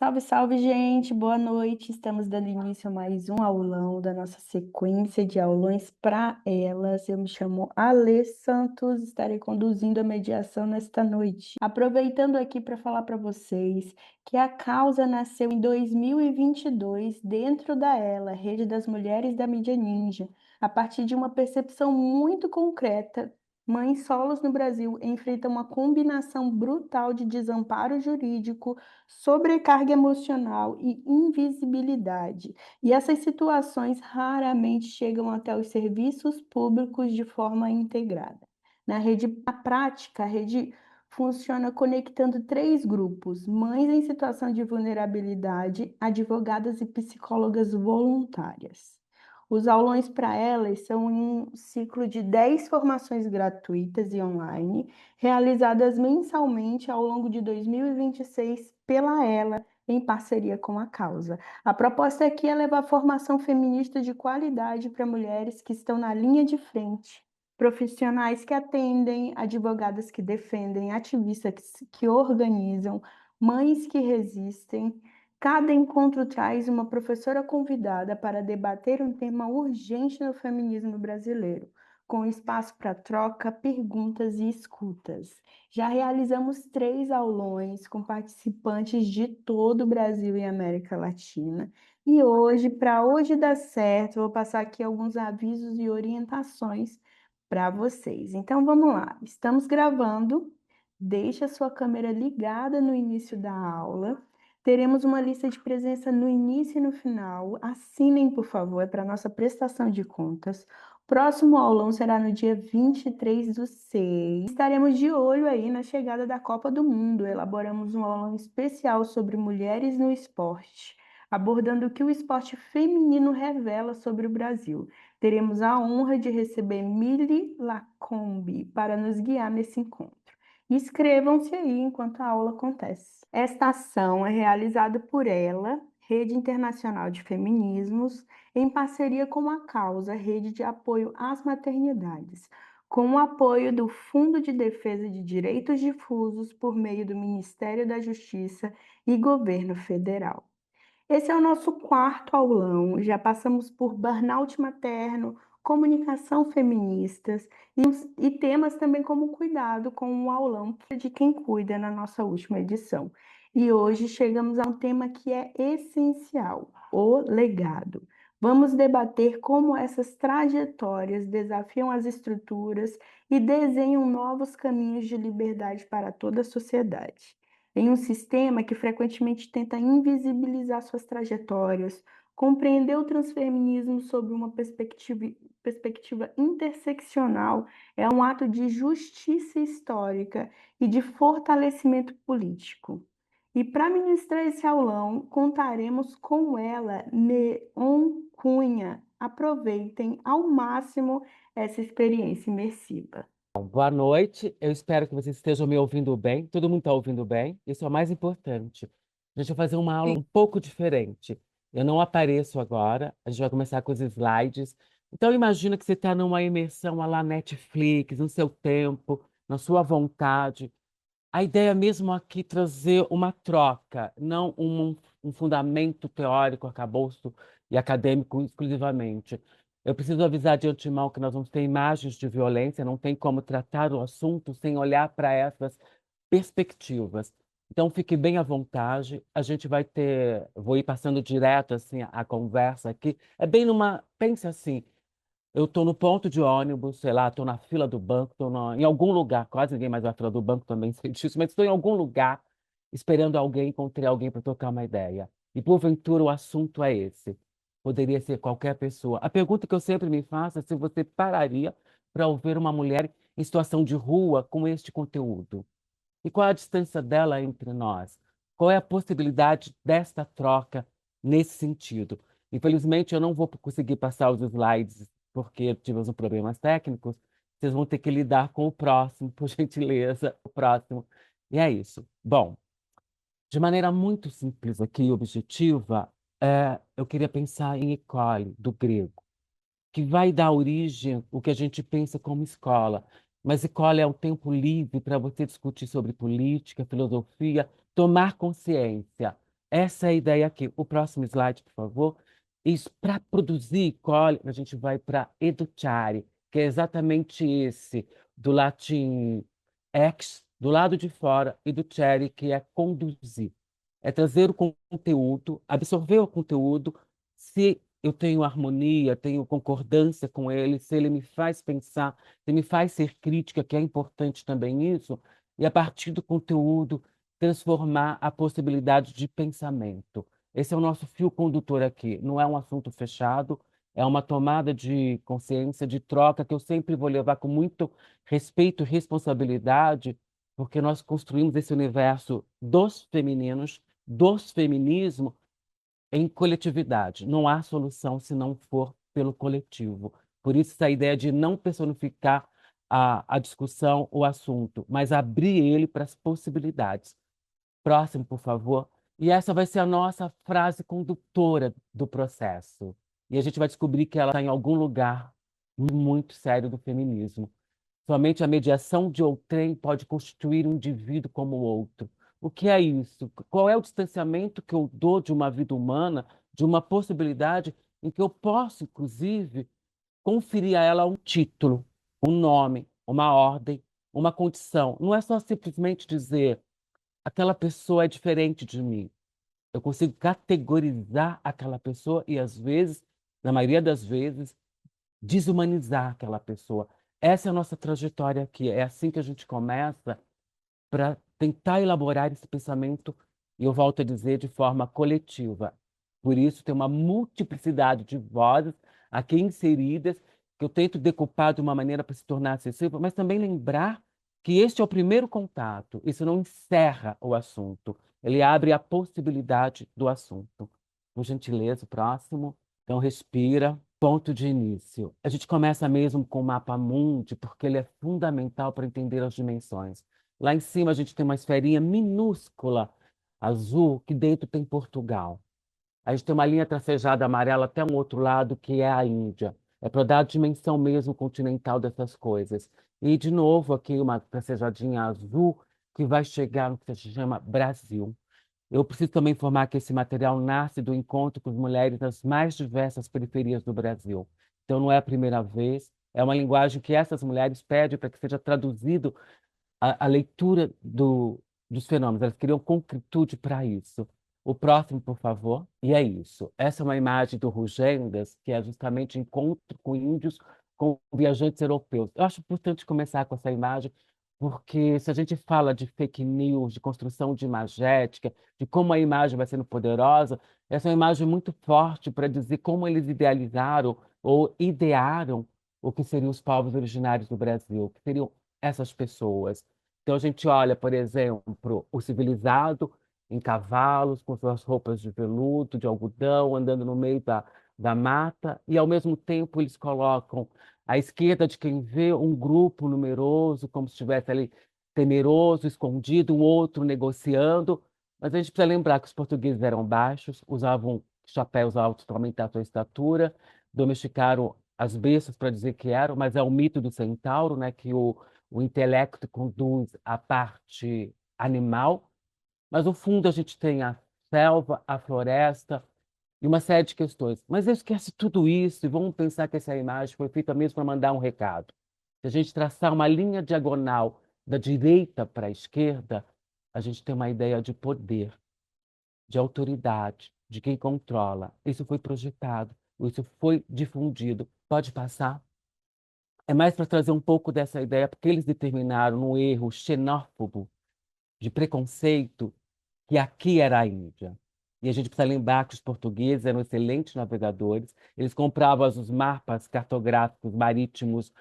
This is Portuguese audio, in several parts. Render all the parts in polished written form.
Salve, salve, gente! Boa noite. Estamos dando início a mais um aulão da nossa sequência de aulões para elas. Eu me chamo Alê Santos, estarei conduzindo a mediação nesta noite. Aproveitando aqui para falar para vocês que a causa nasceu em 2022 dentro da Rede das Mulheres da Mídia Ninja, a partir de uma percepção muito concreta. Mães solos no Brasil enfrentam uma combinação brutal de desamparo jurídico, sobrecarga emocional e invisibilidade. E essas situações raramente chegam até os serviços públicos de forma integrada. Na prática, a rede funciona conectando três grupos: mães em situação de vulnerabilidade, advogadas e psicólogas voluntárias. Os aulões para elas são um ciclo de 10 formações gratuitas e online, realizadas mensalmente ao longo de 2026 pela em parceria com a causa. A proposta aqui é levar formação feminista de qualidade para mulheres que estão na linha de frente, profissionais que atendem, advogadas que defendem, ativistas que organizam, mães que resistem. Cada encontro traz uma professora convidada para debater um tema urgente no feminismo brasileiro, com espaço para troca, perguntas e escutas. Já realizamos 3 aulões com participantes de todo o Brasil e América Latina. E hoje, para hoje dar certo, vou passar aqui alguns avisos e orientações para vocês. Então vamos lá, estamos gravando. Deixe a sua câmera ligada no início da aula. Teremos uma lista de presença no início e no final. Assinem, por favor, para nossa prestação de contas. Próximo aulão será no dia 23/6. Estaremos de olho aí na chegada da Copa do Mundo. Elaboramos um aulão especial sobre mulheres no esporte, abordando o que o esporte feminino revela sobre o Brasil. Teremos a honra de receber Mili Lacombe para nos guiar nesse encontro. Inscrevam-se aí enquanto a aula acontece. Esta ação é realizada por Rede Internacional de Feminismos, em parceria com a causa Rede de Apoio às Maternidades, com o apoio do Fundo de Defesa de Direitos Difusos por meio do Ministério da Justiça e Governo Federal. Esse é o nosso quarto aulão. Já passamos por burnout materno, comunicação feministas e temas também como cuidado com o aulão de quem cuida na nossa última edição. E hoje chegamos a um tema que é essencial: o legado. Vamos debater como essas trajetórias desafiam as estruturas e desenham novos caminhos de liberdade para toda a sociedade. Em um sistema que frequentemente tenta invisibilizar suas trajetórias, compreender o transfeminismo sob uma perspectiva interseccional é um ato de justiça histórica e de fortalecimento político. E para ministrar esse aulão, contaremos com ela, Neon Cunha. Aproveitem ao máximo essa experiência imersiva. Boa noite, eu espero que vocês estejam me ouvindo bem. Todo mundo está ouvindo bem? Isso é o mais importante. A gente vai fazer uma aula um pouco diferente. Eu não apareço agora, a gente vai começar com os slides. Então, imagina que você está numa imersão à la Netflix, no seu tempo, na sua vontade. A ideia mesmo aqui é trazer uma troca, não um fundamento teórico, arcabouço e acadêmico exclusivamente. Eu preciso avisar de antemão que nós vamos ter imagens de violência, não tem como tratar o assunto sem olhar para essas perspectivas. Então, fique bem à vontade. A gente vai ter, vou ir passando direto assim a conversa aqui. É bem numa, pense assim, eu estou no ponto de ônibus, sei lá, estou na fila do banco, estou em algum lugar, quase ninguém mais vai na fila do banco também, sei disso, mas estou em algum lugar esperando alguém, encontrei alguém para trocar uma ideia. E porventura o assunto é esse. Poderia ser qualquer pessoa. A pergunta que eu sempre me faço é se você pararia para ouvir uma mulher em situação de rua com este conteúdo. E qual a distância dela entre nós? Qual é a possibilidade desta troca nesse sentido? Infelizmente, eu não vou conseguir passar os slides porque tivemos problemas técnicos. Vocês vão ter que lidar com o próximo, por gentileza, o próximo. E é isso. Bom, de maneira muito simples aqui e objetiva, eu queria pensar em ecole, do grego, que vai dar origem ao que a gente pensa como escola. Mas escola é um tempo livre para você discutir sobre política, filosofia, tomar consciência. Essa é a ideia aqui. O próximo slide, por favor. Isso, para produzir, olha, a gente vai para educare, que é exatamente esse, do latim ex, do lado de fora, e do cere, que é conduzir. É trazer o conteúdo, absorver o conteúdo, se eu tenho harmonia, tenho concordância com ele, se ele me faz pensar, se me faz ser crítica, que é importante também isso, e a partir do conteúdo transformar a possibilidade de pensamento. Esse é o nosso fio condutor aqui. Não é um assunto fechado, é uma tomada de consciência, de troca, que eu sempre vou levar com muito respeito e responsabilidade, porque nós construímos esse universo dos femininos, dos feminismos, em coletividade. Não há solução se não for pelo coletivo. Por isso, essa ideia de não personificar a discussão, o assunto, mas abrir ele para as possibilidades. Próximo, por favor. E essa vai ser a nossa frase condutora do processo. E a gente vai descobrir que ela está em algum lugar muito sério do feminismo. Somente a mediação de outrem pode constituir um indivíduo como o outro. O que é isso? Qual é o distanciamento que eu dou de uma vida humana, de uma possibilidade em que eu posso, inclusive, conferir a ela um título, um nome, uma ordem, uma condição. Não é só simplesmente dizer aquela pessoa é diferente de mim. Eu consigo categorizar aquela pessoa e, às vezes, na maioria das vezes, desumanizar aquela pessoa. Essa é a nossa trajetória aqui. É assim que a gente começa para tentar elaborar esse pensamento, e eu volto a dizer, de forma coletiva. Por isso, tem uma multiplicidade de vozes aqui inseridas, que eu tento decupar de uma maneira para se tornar acessível, mas também lembrar que este é o primeiro contato, isso não encerra o assunto, ele abre a possibilidade do assunto. Por gentileza, o próximo. Então, respira. Ponto de início. A gente começa mesmo com o mapa mundi, porque ele é fundamental para entender as dimensões. Lá em cima a gente tem uma esferinha minúscula azul, que dentro tem Portugal. A gente tem uma linha tracejada amarela até um outro lado, que é a Índia. É para dar a dimensão mesmo continental dessas coisas. E, de novo, aqui uma tracejadinha azul, que vai chegar no que se chama Brasil. Eu preciso também informar que esse material nasce do encontro com as mulheres das mais diversas periferias do Brasil. Então, não é a primeira vez, é uma linguagem que essas mulheres pedem para que seja traduzido a leitura dos fenômenos. Elas queriam concretude para isso. O próximo, por favor. E é isso. Essa é uma imagem do Rugendas, que é justamente encontro com índios, com viajantes europeus. Eu acho importante começar com essa imagem, porque se a gente fala de fake news, de construção de imagética, de como a imagem vai sendo poderosa, essa é uma imagem muito forte para dizer como eles idealizaram ou idearam o que seriam os povos originários do Brasil, que seriam essas pessoas. Então a gente olha, por exemplo, o civilizado em cavalos, com suas roupas de veludo, de algodão, andando no meio da mata, e ao mesmo tempo eles colocam à esquerda de quem vê um grupo numeroso, como se estivesse ali temeroso, escondido, um outro negociando. Mas a gente precisa lembrar que os portugueses eram baixos, usavam chapéus altos para aumentar a sua estatura, domesticaram as bestas para dizer que eram, mas é o mito do centauro, né, que o intelecto conduz à parte animal, mas no fundo a gente tem a selva, a floresta e uma série de questões. Mas esquece tudo isso e vamos pensar que essa imagem foi feita mesmo para mandar um recado. Se a gente traçar uma linha diagonal da direita para a esquerda, a gente tem uma ideia de poder, de autoridade, de quem controla. Isso foi projetado, isso foi difundido. Pode passar? É mais para trazer um pouco dessa ideia, porque eles determinaram um erro xenófobo de preconceito que aqui era a Índia. E a gente precisa lembrar que os portugueses eram excelentes navegadores, eles compravam os mapas cartográficos marítimos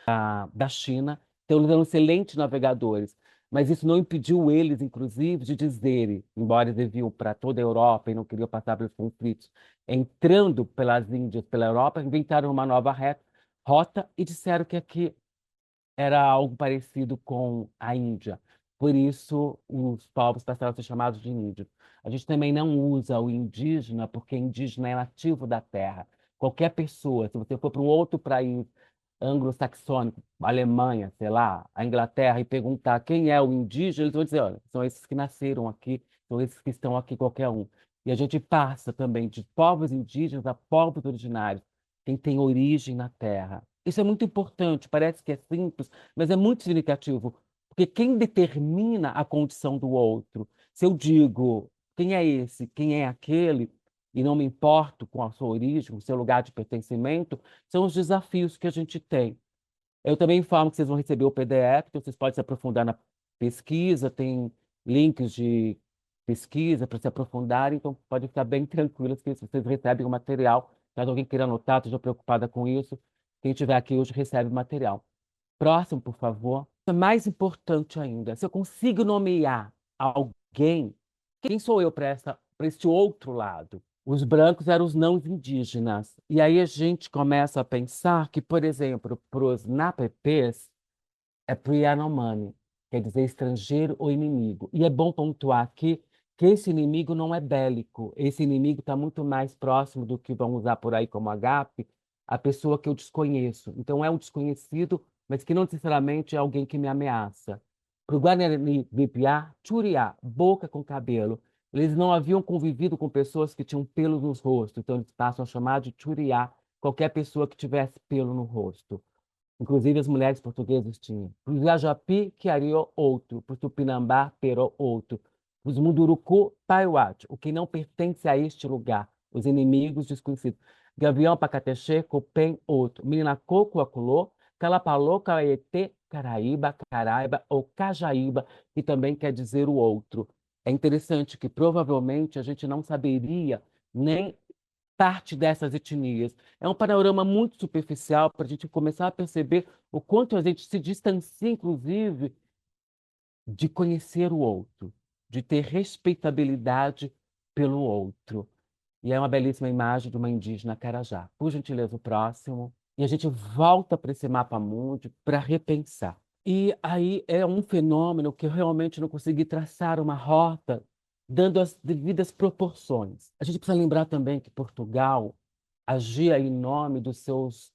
da China, então eles eram excelentes navegadores. Mas isso não impediu eles, inclusive, de dizerem, embora eles viam para toda a Europa e não queriam passar pelos conflitos, entrando pelas Índias, pela Europa, inventaram uma nova rota e disseram que aqui era algo parecido com a Índia. Por isso, os povos passaram a ser chamados de índios. A gente também não usa o indígena, porque indígena é nativo da terra. Qualquer pessoa, se você for para um outro país anglo-saxônico, Alemanha, sei lá, a Inglaterra, e perguntar quem é o indígena, eles vão dizer, olha, são esses que nasceram aqui, são esses que estão aqui, qualquer um. E a gente passa também de povos indígenas a povos originários, quem tem origem na terra. Isso é muito importante, parece que é simples, mas é muito significativo, porque quem determina a condição do outro, se eu digo quem é esse, quem é aquele, e não me importo com a sua origem, o seu lugar de pertencimento, são os desafios que a gente tem. Eu também informo que vocês vão receber o PDF, então vocês podem se aprofundar na pesquisa, tem links de pesquisa para se aprofundarem, então pode ficar bem tranquilos que vocês recebem o material. Caso alguém queira anotar, esteja preocupada com isso, quem estiver aqui hoje recebe o material. Próximo, por favor. É mais importante ainda, se eu consigo nomear alguém, quem sou eu para este outro lado? Os brancos eram os não indígenas. E aí a gente começa a pensar que, por exemplo, para os NAPPs é pro Yanomami, quer dizer estrangeiro ou inimigo. E é bom pontuar aqui que esse inimigo não é bélico, esse inimigo está muito mais próximo do que vão usar por aí como agape, a pessoa que eu desconheço. Então é um desconhecido, mas que não necessariamente é alguém que me ameaça. Para o Guarani Bipiá, Turiá, boca com cabelo. Eles não haviam convivido com pessoas que tinham pelos nos rostos, então eles passam a chamar de Turiá qualquer pessoa que tivesse pelo no rosto. Inclusive, as mulheres portuguesas tinham. Para os Jajapi, Kiariô, outro. Para os Tupinambá, Perô, outro. Para os Munduruku, Paiuate, o que não pertence a este lugar. Os inimigos desconhecidos. Gavião, Pacatexê, Copem, outro. Mirinacô, Coaculô, Calapalô, Caetê, Caraíba, Caraiba ou Cajaíba, que também quer dizer o outro. É interessante que provavelmente a gente não saberia nem parte dessas etnias. É um panorama muito superficial para a gente começar a perceber o quanto a gente se distancia, inclusive, de conhecer o outro, de ter respeitabilidade pelo outro. E é uma belíssima imagem de uma indígena Carajá. Por gentileza, o próximo. E a gente volta para esse mapa mundi para repensar. E aí é um fenômeno que eu realmente não consegui traçar uma rota dando as devidas proporções. A gente precisa lembrar também que Portugal agia em nome dos seus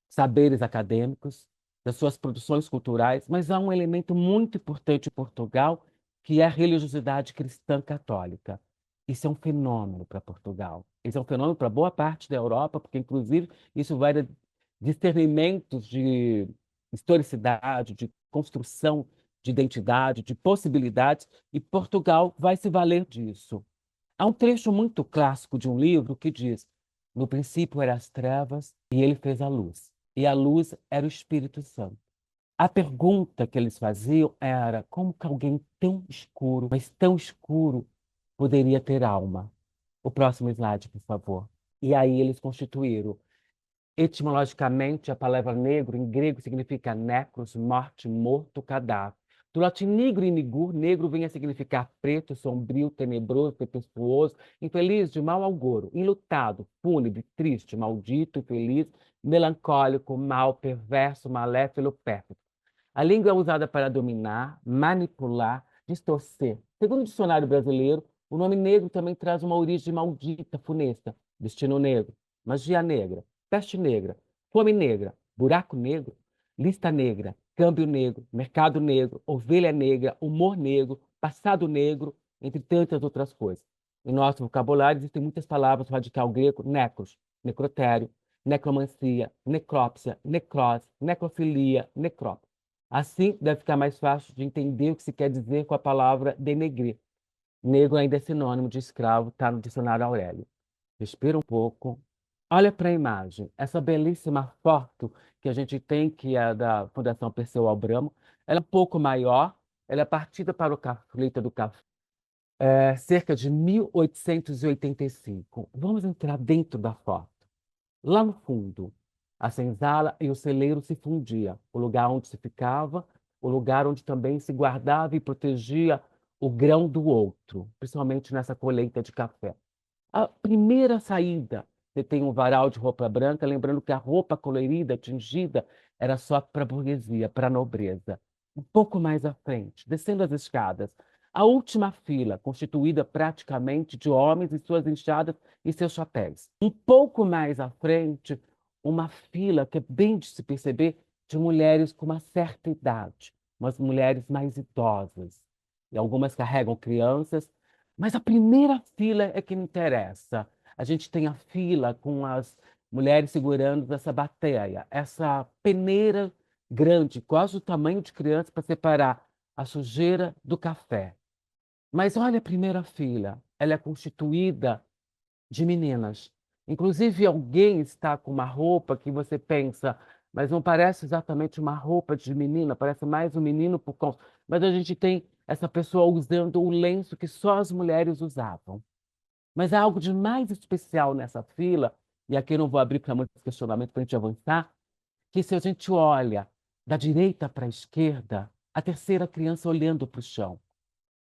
saberes acadêmicos, das suas produções culturais, mas há um elemento muito importante em Portugal, que é a religiosidade cristã católica. Isso é um fenômeno para Portugal. Isso é um fenômeno para boa parte da Europa, porque, inclusive, isso vai de discernimentos de historicidade, de construção de identidade, de possibilidades, e Portugal vai se valer disso. Há um trecho muito clássico de um livro que diz: no princípio eram as trevas e ele fez a luz. E a luz era o Espírito Santo. A pergunta que eles faziam era como que alguém tão escuro, mas tão escuro, poderia ter alma? O próximo slide, por favor. E aí eles constituíram. Etimologicamente, a palavra negro em grego significa necros, morte, morto, cadáver. Do latim negro e nigur, negro vem a significar preto, sombrio, tenebroso, tempestuoso, infeliz, de mau agouro, enlutado, fúnebre, triste, maldito, infeliz, melancólico, mal, perverso, maléfilo, pérfido. A língua é usada para dominar, manipular, distorcer. Segundo o dicionário brasileiro, o nome negro também traz uma origem maldita, funesta, destino negro, magia negra, peste negra, fome negra, buraco negro, lista negra, câmbio negro, mercado negro, ovelha negra, humor negro, passado negro, entre tantas outras coisas. Em nosso vocabulário existem muitas palavras do radical grego, necros, necrotério, necromancia, necrópsia, necrose, necrofilia, necrópsia. Assim, deve ficar mais fácil de entender o que se quer dizer com a palavra denegrir. Negro ainda é sinônimo de escravo, está no dicionário Aurélio. Respira um pouco. Olha para a imagem. Essa belíssima foto que a gente tem, que é da Fundação Perseu Abramo, ela é um pouco maior, ela é partida para o Conflito do Café, cerca de 1885. Vamos entrar dentro da foto. Lá no fundo, a senzala e o celeiro se fundiam, o lugar onde se ficava, o lugar onde também se guardava e protegia o grão do outro, principalmente nessa colheita de café. A primeira saída, você tem um varal de roupa branca, lembrando que a roupa colorida, tingida, era só para a burguesia, para a nobreza. Um pouco mais à frente, descendo as escadas, a última fila, constituída praticamente de homens e suas enxadas e seus chapéus. Um pouco mais à frente, uma fila que é bem de se perceber de mulheres com uma certa idade, umas mulheres mais idosas. E algumas carregam crianças, Mas a primeira fila é que me interessa. A gente tem a fila com as mulheres segurando essa bateia, essa peneira grande, quase o tamanho de criança, para separar a sujeira do café. Mas olha a primeira fila, ela é constituída de meninas. Inclusive, alguém está com uma roupa que você pensa, mas não parece exatamente uma roupa de menina, parece mais um menino por conta. Mas a gente tem essa pessoa usando o lenço que só as mulheres usavam. Mas há algo de mais especial nessa fila, e aqui eu não vou abrir para muitos questionamentos para a gente avançar, que se a gente olha da direita para a esquerda, a terceira criança olhando para o chão,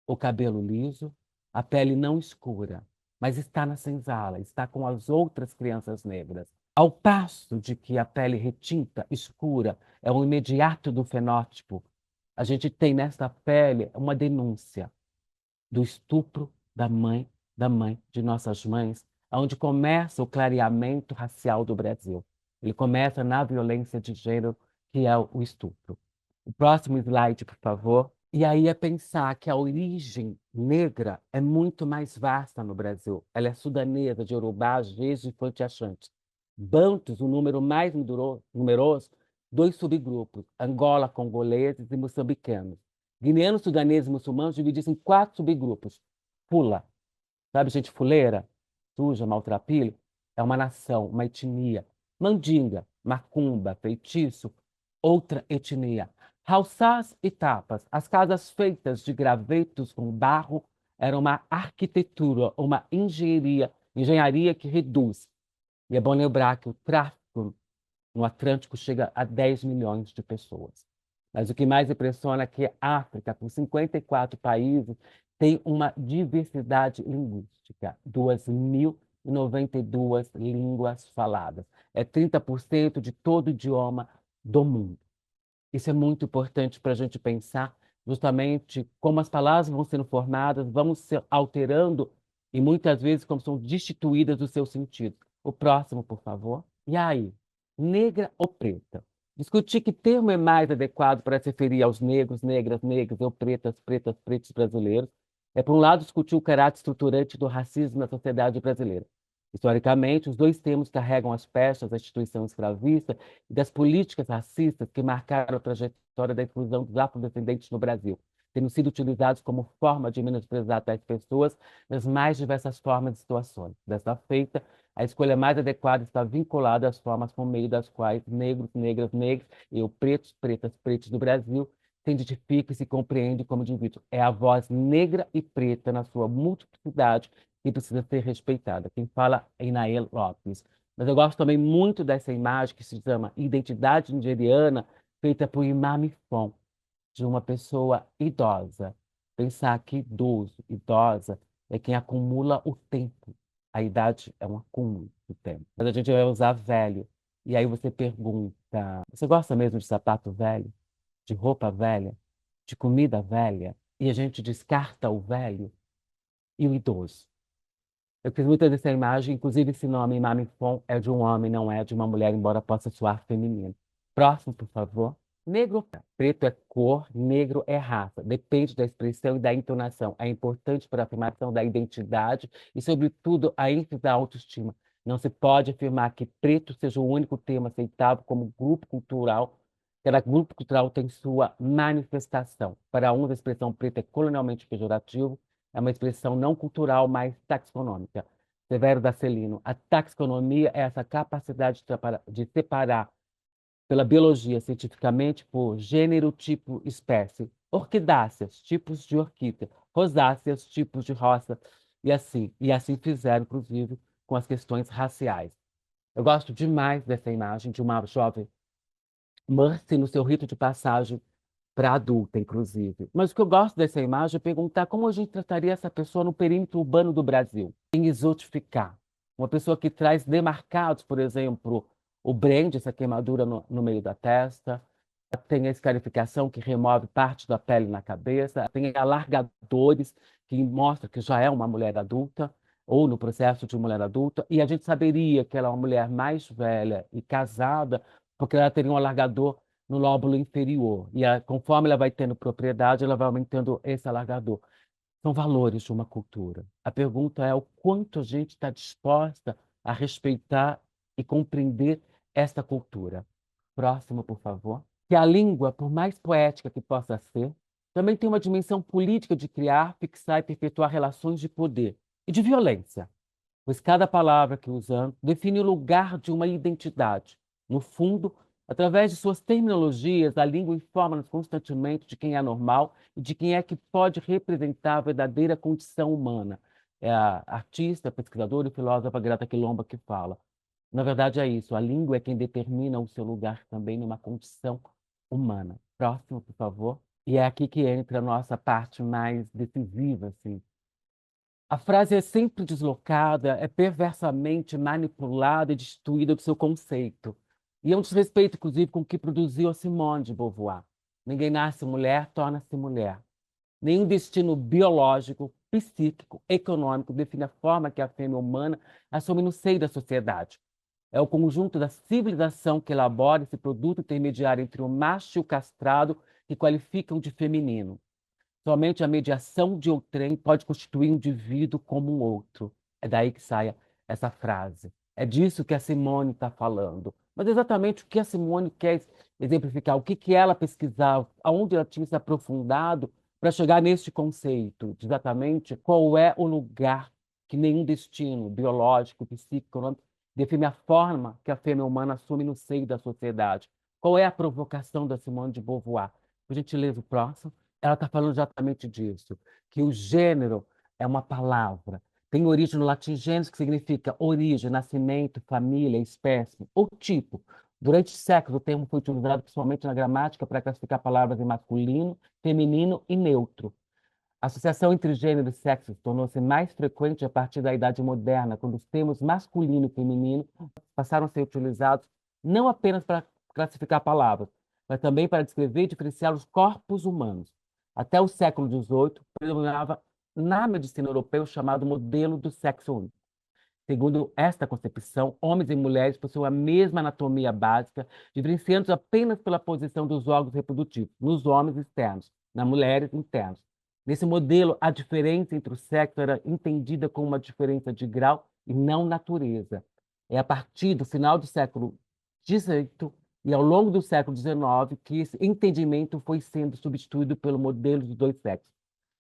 o cabelo liso, a pele não escura, mas está na senzala, está com as outras crianças negras. Ao passo de que a pele retinta, escura, é o imediato do fenótipo, a gente tem nessa pele uma denúncia do estupro da mãe de nossas mães, onde começa o clareamento racial do Brasil. Ele começa na violência de gênero, que é o estupro. O próximo slide, por favor. E aí é pensar que a origem negra é muito mais vasta no Brasil. Ela é sudanesa, de Yorubá, Jeje e Fante-Achante. Bantus, o número mais numeroso, dois subgrupos, Angola, congoleses e moçambicanos. Guineanos, sudaneses e muçulmanos divididos em quatro subgrupos. Fula, sabe gente fuleira, suja, maltrapilho? É uma nação, uma etnia. Mandinga, macumba, feitiço, outra etnia. Haussás e tapas, as casas feitas de gravetos com barro, era uma arquitetura, uma engenharia que reduz. E é bom lembrar que o tráfico no Atlântico chega a 10 milhões de pessoas. Mas o que mais impressiona é que a África, com 54 países, tem uma diversidade linguística, 2.092 línguas faladas. É 30% de todo idioma do mundo. Isso é muito importante para a gente pensar justamente como as palavras vão sendo formadas, vão se alterando e muitas vezes como são destituídas do seu sentido. O próximo, por favor. E aí, negra ou preta? Discutir que termo é mais adequado para se referir aos negros, negras, negras ou pretas, pretas, pretos brasileiros é, por um lado, discutir o caráter estruturante do racismo na sociedade brasileira. Historicamente, os dois termos carregam as pestas da instituição escravista e das políticas racistas que marcaram a trajetória da inclusão dos afrodescendentes no Brasil, tendo sido utilizados como forma de menosprezar tais pessoas nas mais diversas formas e situações. Desta feita, a escolha mais adequada está vinculada às formas por meio das quais negros, negras, negros e o pretos, pretas, pretos do Brasil se identifica e se compreende como indivíduo. É a voz negra e preta na sua multiplicidade que precisa ser respeitada. Quem fala é Inael Lopes. Mas eu gosto também muito dessa imagem que se chama Identidade Nigeriana, feita por Imam Fon, de uma pessoa idosa. Pensar que idoso, idosa, é quem acumula o tempo. A idade é um acúmulo do tempo. Mas a gente vai usar velho. E aí você pergunta: você gosta mesmo de sapato velho? De roupa velha? De comida velha? E a gente descarta o velho e o idoso. Eu fiz muita dessa imagem, inclusive esse nome, Mamifon, é de um homem, não é de uma mulher, embora possa soar feminino. Próximo, por favor. Negro, preto é cor, negro é raça. Depende da expressão e da entonação. É importante para a afirmação da identidade e, sobretudo, a ênfase da autoestima. Não se pode afirmar que preto seja o único termo aceitável como grupo cultural. Cada grupo cultural tem sua manifestação. Para uns, a expressão preto é colonialmente pejorativo, é uma expressão não cultural, mas taxonômica. Severo da Celino, a taxonomia é essa capacidade de separar pela biologia cientificamente por gênero, tipo, espécie. Orquidáceas, tipos de orquídea. Rosáceas, tipos de roça. E assim fizeram, inclusive, com as questões raciais. Eu gosto demais dessa imagem de uma jovem Mercy no seu rito de passagem para adulta, inclusive. Mas o que eu gosto dessa imagem é perguntar como a gente trataria essa pessoa no perímetro urbano do Brasil, em exotificar. Uma pessoa que traz demarcados, por exemplo, o brand, essa queimadura no meio da testa, tem a escarificação que remove parte da pele na cabeça, tem alargadores que mostra que já é uma mulher adulta ou no processo de mulher adulta, e a gente saberia que ela é uma mulher mais velha e casada, porque ela teria um alargador no lóbulo inferior. E conforme ela vai tendo propriedade, ela vai aumentando esse alargador. são valores de uma cultura. A pergunta é o quanto a gente está disposta a respeitar e compreender esta cultura. Próximo, por favor. Que a língua, por mais poética que possa ser, também tem uma dimensão política de criar, fixar e perpetuar relações de poder e de violência, pois cada palavra que usamos define o lugar de uma identidade. No fundo, através de suas terminologias, a língua informa-nos constantemente de quem é normal e de quem é que pode representar a verdadeira condição humana. É a artista, pesquisadora e filósofa Greta Quilomba que fala. Na verdade, é isso. A língua é quem determina o seu lugar também numa condição humana. Próximo, por favor. E é aqui que entra a nossa parte mais decisiva, assim. A frase é sempre deslocada, é perversamente manipulada e destituída do seu conceito. E é um desrespeito, inclusive, com o que produziu a Simone de Beauvoir. Ninguém nasce mulher, torna-se mulher. Nenhum destino biológico, psíquico, econômico define a forma que a fêmea humana assume no seio da sociedade. É o conjunto da civilização que elabora esse produto intermediário entre o macho e o castrado que qualificam de feminino. Somente a mediação de outrem pode constituir um indivíduo como um outro. É daí que sai essa frase. É disso que a Simone está falando. Mas exatamente o que a Simone quer exemplificar, o que, que ela pesquisava, aonde ela tinha se aprofundado para chegar neste conceito, de exatamente qual é o lugar que nenhum destino biológico, psíquico, econômico, define a forma que a fêmea humana assume no seio da sociedade. Qual é a provocação da Simone de Beauvoir? Por gentileza, o próximo. Ela está falando exatamente disso, que o gênero é uma palavra. Tem origem no latim gênero, que significa origem, nascimento, família, espécie ou tipo. Durante séculos, o termo foi utilizado principalmente na gramática para classificar palavras em masculino, feminino e neutro. A associação entre gênero e sexo tornou-se mais frequente a partir da Idade Moderna, quando os termos masculino e feminino passaram a ser utilizados não apenas para classificar palavras, mas também para descrever e diferenciar os corpos humanos. Até o século XVIII, predominava na medicina europeia o chamado modelo do sexo único. Segundo esta concepção, homens e mulheres possuem a mesma anatomia básica, diferenciando-se apenas pela posição dos órgãos reprodutivos, nos homens externos, nas mulheres internos. Nesse modelo, a diferença entre o sexo era entendida como uma diferença de grau e não natureza. É a partir do final do século XVIII e ao longo do século XIX que esse entendimento foi sendo substituído pelo modelo dos dois sexos,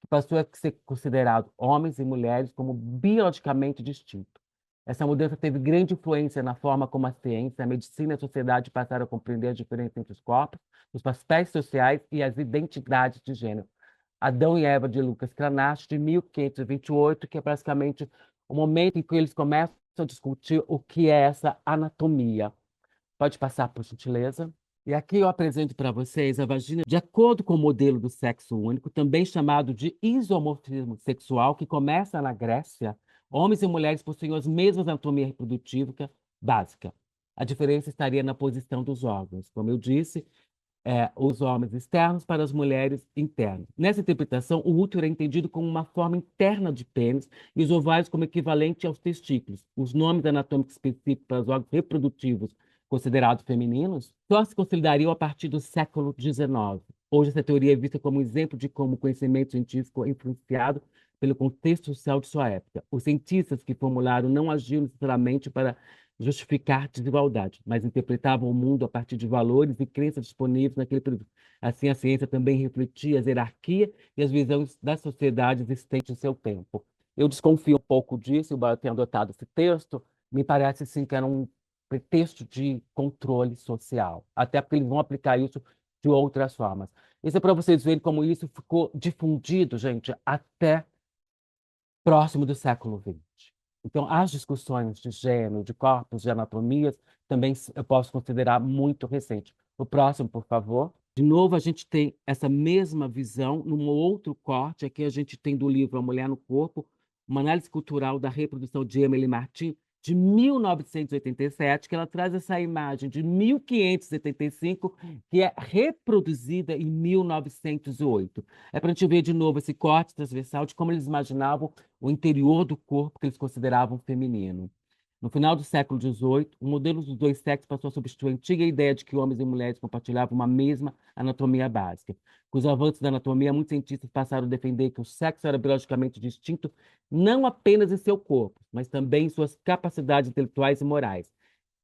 que passou a ser considerado homens e mulheres como biologicamente distintos. Essa mudança teve grande influência na forma como a ciência, a medicina e a sociedade passaram a compreender a diferença entre os corpos, os papéis sociais e as identidades de gênero. Adão e Eva, de Lucas Cranach, de 1528, que é basicamente o momento em que eles começam a discutir o que é essa anatomia. Pode passar, por gentileza. E aqui eu apresento para vocês a vagina de acordo com o modelo do sexo único, também chamado de isomorfismo sexual, que começa na Grécia. Homens e mulheres possuem as mesmas anatomia reprodutiva básica. A diferença estaria na posição dos órgãos. Como eu disse, os homens externos para as mulheres internas. Nessa interpretação, o útero é entendido como uma forma interna de pênis e os ovários como equivalente aos testículos. Os nomes anatômicos específicos para os órgãos reprodutivos considerados femininos só se consolidariam a partir do século XIX. Hoje, essa teoria é vista como um exemplo de como o conhecimento científico é influenciado pelo contexto social de sua época. Os cientistas que formularam não agiam necessariamente para justificar desigualdade, mas interpretavam o mundo a partir de valores e crenças disponíveis naquele período. Assim, a ciência também refletia as hierarquias e as visões da sociedade existentes em seu tempo. Eu desconfio um pouco disso, embora eu tenha adotado esse texto, me parece sim que era um pretexto de controle social, até porque eles vão aplicar isso de outras formas. Isso é para vocês verem como isso ficou difundido, gente, até próximo do século XX. Então, as discussões de gênero, de corpos, de anatomias, também eu posso considerar muito recente. O próximo, por favor. De novo, a gente tem essa mesma visão num outro corte. Aqui a gente tem do livro A Mulher no Corpo, uma análise cultural da reprodução de Emily Martin, de 1987, que ela traz essa imagem de 1575, que é reproduzida em 1908. É para a gente ver de novo esse corte transversal de como eles imaginavam o interior do corpo que eles consideravam feminino. No final do século XVIII, o modelo dos dois sexos passou a substituir a antiga ideia de que homens e mulheres compartilhavam uma mesma anatomia básica. Com os avanços da anatomia, muitos cientistas passaram a defender que o sexo era biologicamente distinto não apenas em seu corpo, mas também em suas capacidades intelectuais e morais.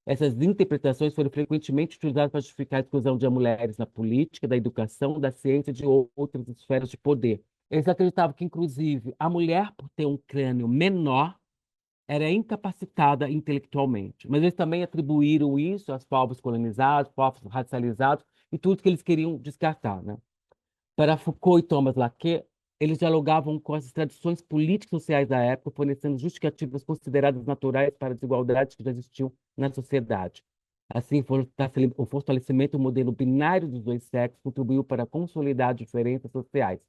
Essas interpretações foram frequentemente utilizadas para justificar a exclusão de mulheres na política, da educação, da ciência e de outras esferas de poder. Eles acreditavam que, inclusive, a mulher, por ter um crânio menor, era incapacitada intelectualmente. Mas eles também atribuíram isso aos povos colonizados, povos racializados e tudo que eles queriam descartar, né? Para Foucault e Thomas Laquet, eles dialogavam com as tradições políticas e sociais da época, fornecendo justificativas consideradas naturais para as desigualdades que já existiam na sociedade. Assim, o fortalecimento do modelo binário dos dois sexos contribuiu para consolidar diferenças sociais,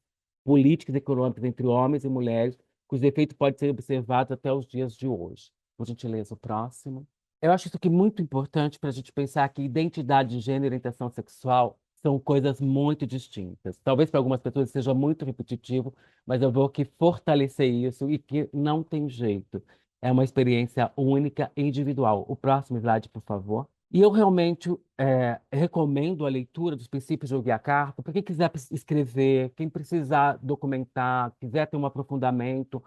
políticas e econômicas entre homens e mulheres, cujo efeito pode ser observado até os dias de hoje. Por gentileza, o próximo. Eu acho isso aqui muito importante para a gente pensar que identidade de gênero e orientação sexual são coisas muito distintas. Talvez para algumas pessoas seja muito repetitivo, mas eu vou aqui fortalecer isso e que não tem jeito. É uma experiência única e individual. O próximo slide, por favor. E eu realmente recomendo a leitura dos princípios de Yogyakarta para quem quiser escrever, quem precisar documentar, quiser ter um aprofundamento.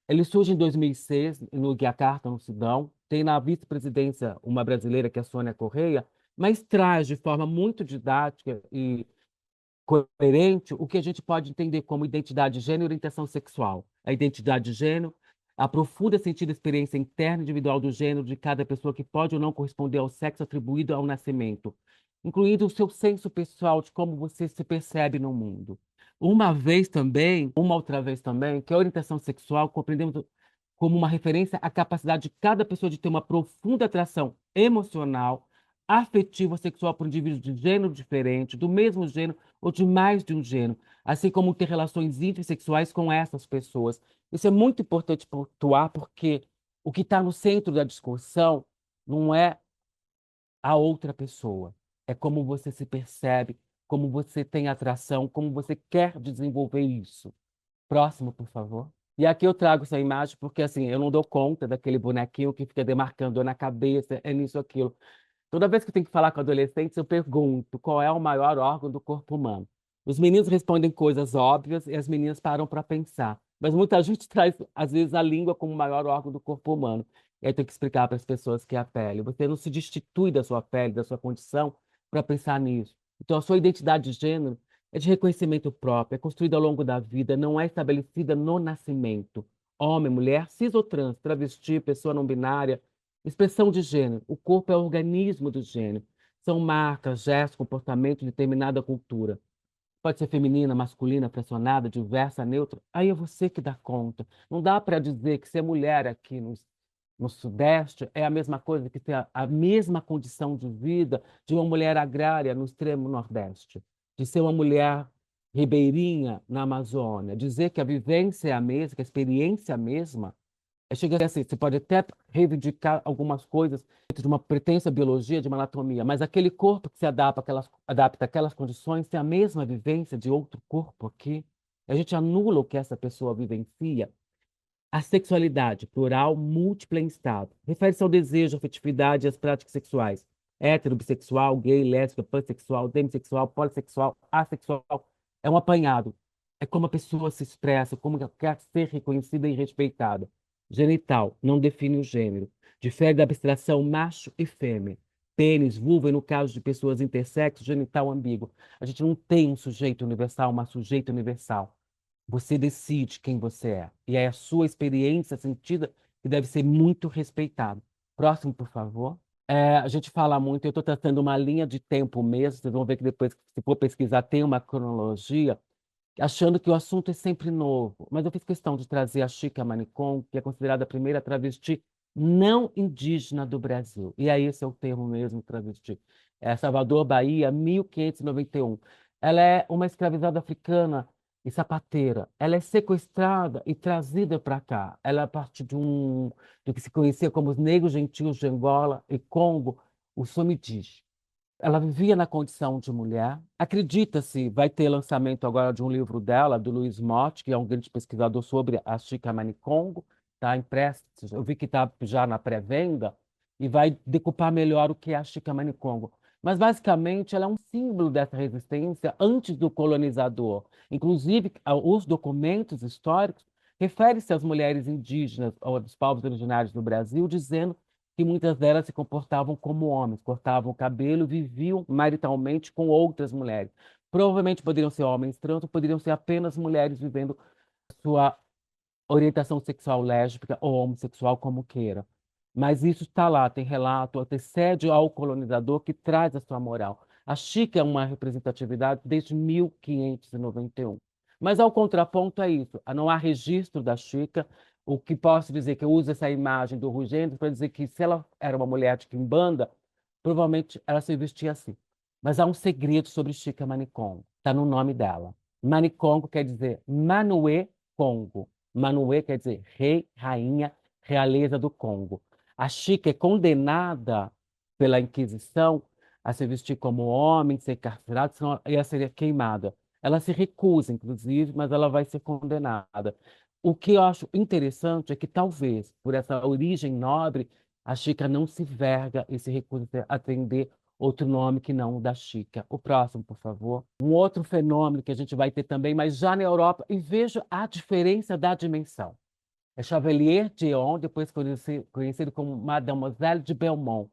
Ele surge em 2006, no Yogyakarta, no Sudão. Tem na vice-presidência uma brasileira, que é a Sônia Correia, mas traz de forma muito didática e coerente o que a gente pode entender como identidade de gênero e orientação sexual. A identidade de gênero aprofunda sentido a experiência interna e individual do gênero de cada pessoa que pode ou não corresponder ao sexo atribuído ao nascimento, incluindo o seu senso pessoal de como você se percebe no mundo. Uma outra vez também, que a orientação sexual compreendemos como uma referência à capacidade de cada pessoa de ter uma profunda atração emocional, afetiva, sexual por indivíduos de gênero diferente, do mesmo gênero ou de mais de um gênero, assim como ter relações íntimas e sexuais com essas pessoas. Isso é muito importante pontuar, porque o que está no centro da discussão não é a outra pessoa, é como você se percebe, como você tem atração, como você quer desenvolver isso. Próximo, por favor. E aqui eu trago essa imagem porque, assim, eu não dou conta daquele bonequinho que fica demarcando na cabeça, é nisso, aquilo. Toda vez que eu tenho que falar com adolescentes, eu pergunto qual é o maior órgão do corpo humano. Os meninos respondem coisas óbvias e as meninas param para pensar. Mas muita gente traz, às vezes, a língua como o maior órgão do corpo humano. E aí tem que explicar para as pessoas que é a pele. Você não se destitui da sua pele, da sua condição, para pensar nisso. Então, a sua identidade de gênero é de reconhecimento próprio, é construída ao longo da vida, não é estabelecida no nascimento. Homem, mulher, cis ou trans, travesti, pessoa não binária, expressão de gênero. O corpo é o organismo do gênero. São marcas, gestos, comportamento de determinada cultura. Pode ser feminina, masculina, pressionada, diversa, neutra. Aí é você que dá conta. Não dá para dizer que ser mulher aqui no Sudeste é a mesma coisa que ter a mesma condição de vida de uma mulher agrária no extremo Nordeste, de ser uma mulher ribeirinha na Amazônia. Dizer que a vivência é a mesma, que a experiência é a mesma, chega a ser assim, você pode até reivindicar algumas coisas dentro de uma pretensa biologia, de uma anatomia, mas aquele corpo que se adapta àquelas condições tem a mesma vivência de outro corpo aqui. A gente anula o que essa pessoa vivencia. A sexualidade, plural, múltipla em estado, refere-se ao desejo, à afetividade e às práticas sexuais. Hétero, bissexual, gay, lésbica, pansexual, demissexual, polissexual, assexual. É um apanhado. É como a pessoa se expressa, como ela quer ser reconhecida e respeitada. Genital, não define o gênero. Difere da abstração macho e fêmea. Pênis, vulva, e no caso de pessoas intersexo, genital ambíguo. A gente não tem um sujeito universal, uma sujeita universal. Você decide quem você é. E é a sua experiência sentida que deve ser muito respeitada. Próximo, por favor. A gente fala muito, eu estou tratando uma linha de tempo mesmo, vocês vão ver que depois, se for pesquisar, tem uma cronologia, achando que o assunto é sempre novo. Mas eu fiz questão de trazer a Chica Manicom, que é considerada a primeira travesti não indígena do Brasil. E aí esse é o termo mesmo, travesti. É Salvador, Bahia, 1591. Ela é uma escravizada africana e sapateira. Ela é sequestrada e trazida para cá. Ela é parte do que se conhecia como os negros gentios de Angola e Congo, os Somidis. Ela vivia na condição de mulher. Acredita-se, vai ter lançamento agora de um livro dela, do Luiz Motti, que é um grande pesquisador sobre a Chica Manicongo, tá? Empresta, eu vi que está já na pré-venda e vai decupar melhor o que é a Chica Manicongo. Mas, basicamente, ela é um símbolo dessa resistência antes do colonizador. Inclusive, os documentos históricos referem-se às mulheres indígenas ou aos povos originários do Brasil, dizendo que muitas delas se comportavam como homens, cortavam o cabelo, viviam maritalmente com outras mulheres. Provavelmente poderiam ser homens trans, ou poderiam ser apenas mulheres vivendo sua orientação sexual lésbica ou homossexual, como queira. Mas isso está lá, tem relato, antecede ao colonizador que traz a sua moral. A Chica é uma representatividade desde 1591. Mas ao contraponto é isso, não há registro da Chica. O que posso dizer que eu uso essa imagem do Rugênero para dizer que se ela era uma mulher de quimbanda, provavelmente ela se vestia assim. Mas há um segredo sobre Chica Manicongo, está no nome dela. Manicongo quer dizer Manuê Congo. Manuê quer dizer rei, rainha, realeza do Congo. A Chica é condenada pela Inquisição a se vestir como homem, ser encarcerada, senão ela seria queimada. Ela se recusa, inclusive, mas ela vai ser condenada. O que eu acho interessante é que, talvez, por essa origem nobre, a Chica não se verga e se recusa a atender outro nome que não o da Chica. O próximo, por favor. Um outro fenômeno que a gente vai ter também, mas já na Europa, e vejo a diferença da dimensão. É Chevalier d'Eon, depois conhecido como Mademoiselle de Belmont.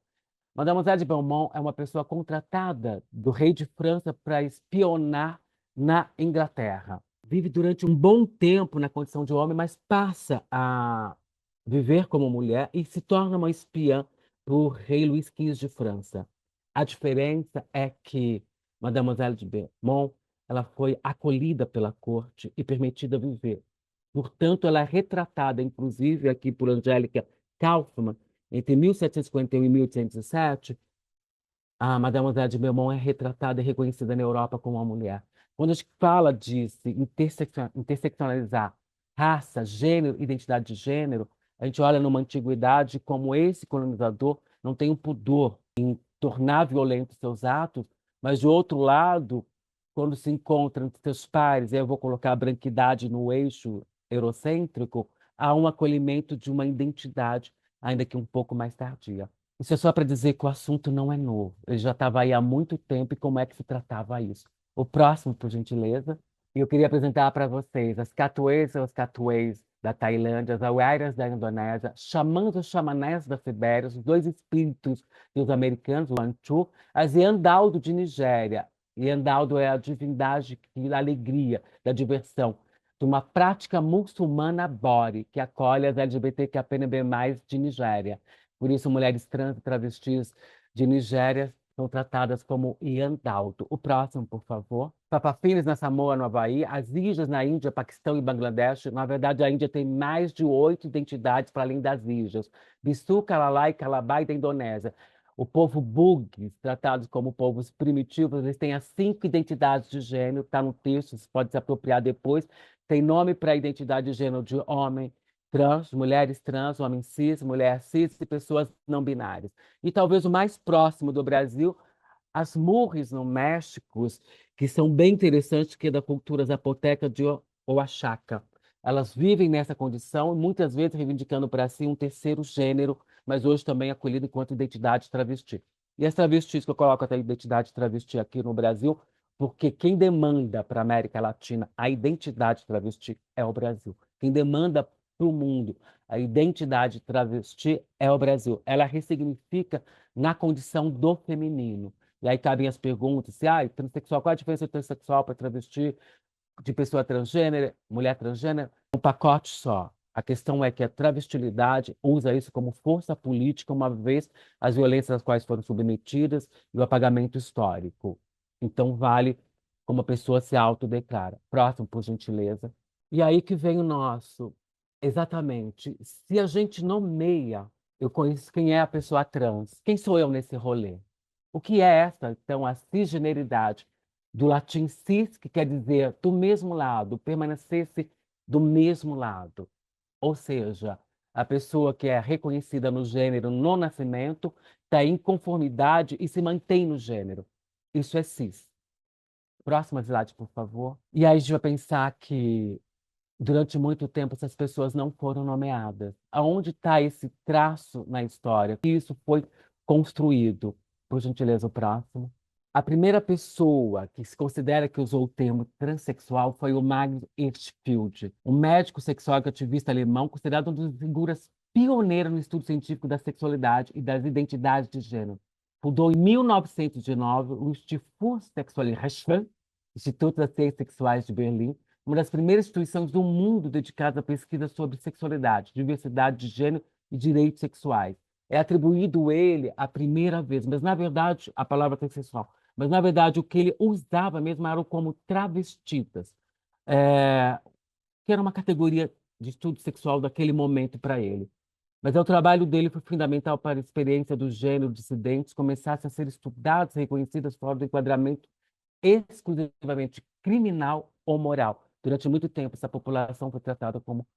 Mademoiselle de Belmont é uma pessoa contratada do rei de França para espionar na Inglaterra. Vive durante um bom tempo na condição de homem, mas passa a viver como mulher e se torna uma espiã para o rei Luís XV de França. A diferença é que Mademoiselle de Belmont ela foi acolhida pela corte e permitida viver. Portanto, ela é retratada, inclusive, aqui por Angélica Kaufmann, entre 1751 e 1807, a Mademoiselle de Beaumont é retratada e reconhecida na Europa como uma mulher. Quando a gente fala de se interseccionalizar raça, gênero, identidade de gênero, a gente olha numa antiguidade como esse colonizador não tem um pudor em tornar violentos seus atos, mas, de outro lado, quando se encontram entre seus pares, e eu vou colocar a branquidade no eixo eurocêntrico, há um acolhimento de uma identidade, ainda que um pouco mais tardia. Isso é só para dizer que o assunto não é novo. Ele já estava aí há muito tempo e como é que se tratava isso. O próximo, por gentileza. Eu queria apresentar para vocês as catuês e os catuês da Tailândia, as aueiras da Indonésia, xamãs e xamanés da Sibéria, os dois espíritos dos americanos, o Anchu, as Yandaldo de Nigéria. Yandaldo é a divindade da alegria, da diversão, de uma prática muçulmana bore, que acolhe as LGBTQIAPN+, de Nigéria. Por isso, mulheres trans e travestis de Nigéria são tratadas como Yandaldo. O próximo, por favor. Papafines na Samoa, no Havaí, as ilhas na Índia, Paquistão e Bangladesh. Na verdade, a Índia tem mais de 8 identidades para além das ilhas. Bissu, Kalalai e Calabai da Indonésia. O povo Bugis, tratados como povos primitivos, eles têm as 5 identidades de gênero, está no texto, você pode se apropriar depois. Tem nome para a identidade de gênero de homem, trans, mulheres trans, homens cis, mulher cis e pessoas não binárias. E talvez o mais próximo do Brasil, as Murris no México, que são bem interessantes, que é da cultura zapoteca de Oaxaca. Elas vivem nessa condição, muitas vezes reivindicando para si um terceiro gênero, mas hoje também acolhido enquanto identidade travesti. E as travestis que eu coloco até a identidade travesti aqui no Brasil, porque quem demanda para a América Latina a identidade travesti é o Brasil. Quem demanda para o mundo a identidade travesti é o Brasil. Ela ressignifica na condição do feminino. E aí cabem as perguntas, se, transexual, qual a diferença de transexual para travesti, de pessoa transgênero, mulher transgênero? Um pacote só. A questão é que a travestilidade usa isso como força política, uma vez as violências às quais foram submetidas e o apagamento histórico. Então, vale como a pessoa se autodeclara. Próximo, por gentileza. E aí que vem o nosso. Exatamente. Se a gente nomeia, eu conheço quem é a pessoa trans. Quem sou eu nesse rolê? O que é essa, então, a cisgeneridade? Do latim cis, que quer dizer do mesmo lado, permanecesse do mesmo lado. Ou seja, a pessoa que é reconhecida no gênero no nascimento está em conformidade e se mantém no gênero. Isso é cis. Próxima slide, por favor. E aí a gente vai pensar que Durante muito tempo, essas pessoas não foram nomeadas. Aonde está esse traço na história? Que isso foi construído? Por gentileza, o próximo. A primeira pessoa que se considera que usou o termo transexual foi o Magnus Hirschfeld, um médico sexólogo ativista alemão considerado uma das figuras pioneiras no estudo científico da sexualidade e das identidades de gênero. Fundou em 1909 o Institut Sexuelle Recherche, Instituto das Ciências Sexuais de Berlim, uma das primeiras instituições do mundo dedicada à pesquisa sobre sexualidade, diversidade de gênero e direitos sexuais. É atribuído ele a primeira vez, mas na verdade, a palavra transexual, mas na verdade o que ele usava mesmo eram como travestitas, é, que era uma categoria de estudo sexual daquele momento para ele. Mas o trabalho dele foi fundamental para a experiência do gênero dissidentes começassem a ser estudadas e reconhecidas fora do enquadramento exclusivamente criminal ou moral. Durante muito tempo, essa população foi tratada como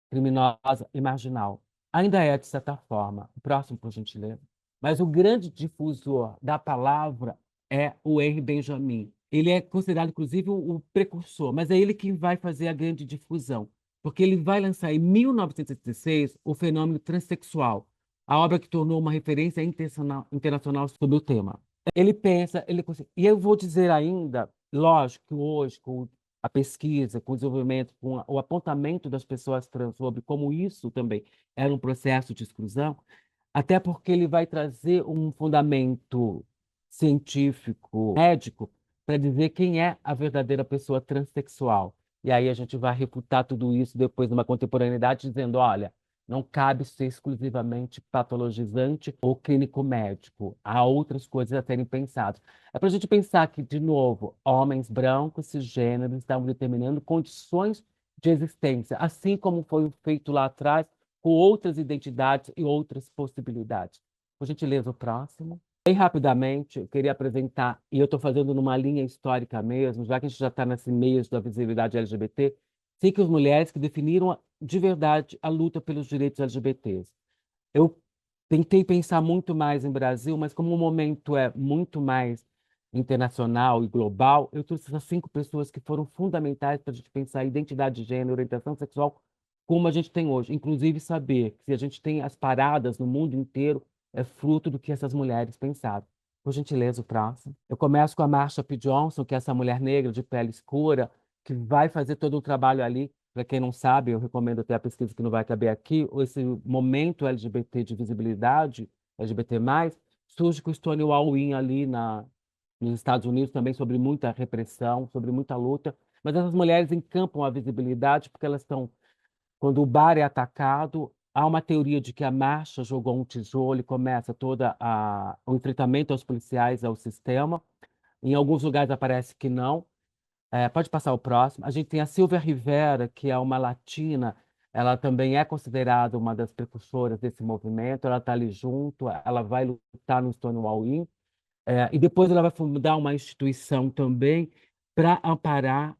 criminosa e marginal. Ainda é, de certa forma. O próximo, por gentileza. Mas o grande difusor da palavra é o Henry Benjamin. Ele é considerado, inclusive, o precursor, mas é ele quem vai fazer a grande difusão, porque ele vai lançar em 1976 o fenômeno transexual, a obra que tornou uma referência internacional sobre o tema. Ele pensa, ele consegue. E eu vou dizer ainda, lógico, que hoje, com a pesquisa, com o desenvolvimento, com o apontamento das pessoas trans sobre como isso também era um processo de exclusão, até porque ele vai trazer um fundamento científico, médico, para dizer quem é a verdadeira pessoa transexual. E aí a gente vai refutar tudo isso depois numa contemporaneidade, dizendo, olha, não cabe ser exclusivamente patologizante ou clínico médico. Há outras coisas a serem pensadas. É para a gente pensar que, de novo, homens brancos, cisgêneros, estavam determinando condições de existência, assim como foi feito lá atrás com outras identidades e outras possibilidades. Por gentileza, o próximo. Bem rapidamente, eu queria apresentar, e eu estou fazendo numa linha histórica mesmo, já que a gente já está nesse meio da visibilidade LGBT, cinco mulheres que definiram de verdade a luta pelos direitos LGBTs. Eu tentei pensar muito mais em Brasil, mas como o momento é muito mais internacional e global, eu trouxe essas cinco pessoas que foram fundamentais para a gente pensar a identidade de gênero, orientação sexual, como a gente tem hoje. Inclusive saber que se a gente tem as paradas no mundo inteiro, é fruto do que essas mulheres pensaram. Por gentileza, o próximo. Eu começo com a Marsha P. Johnson, que é essa mulher negra de pele escura, que vai fazer todo o trabalho ali. Para quem não sabe, eu recomendo até a pesquisa que não vai caber aqui, esse momento LGBT de visibilidade, LGBT+, surge com o Stonewall Inn ali nos Estados Unidos também sobre muita repressão, sobre muita luta, mas essas mulheres encampam a visibilidade porque elas estão, quando o bar é atacado, há uma teoria de que a marcha jogou um tijolo e começa o enfrentamento aos policiais, ao sistema. Em alguns lugares aparece que não. Pode passar o próximo. A gente tem a Silvia Rivera, que é uma latina, ela também é considerada uma das precursoras desse movimento, ela está ali junto, ela vai lutar no Stonewall Inn, e depois ela vai fundar uma instituição também para amparar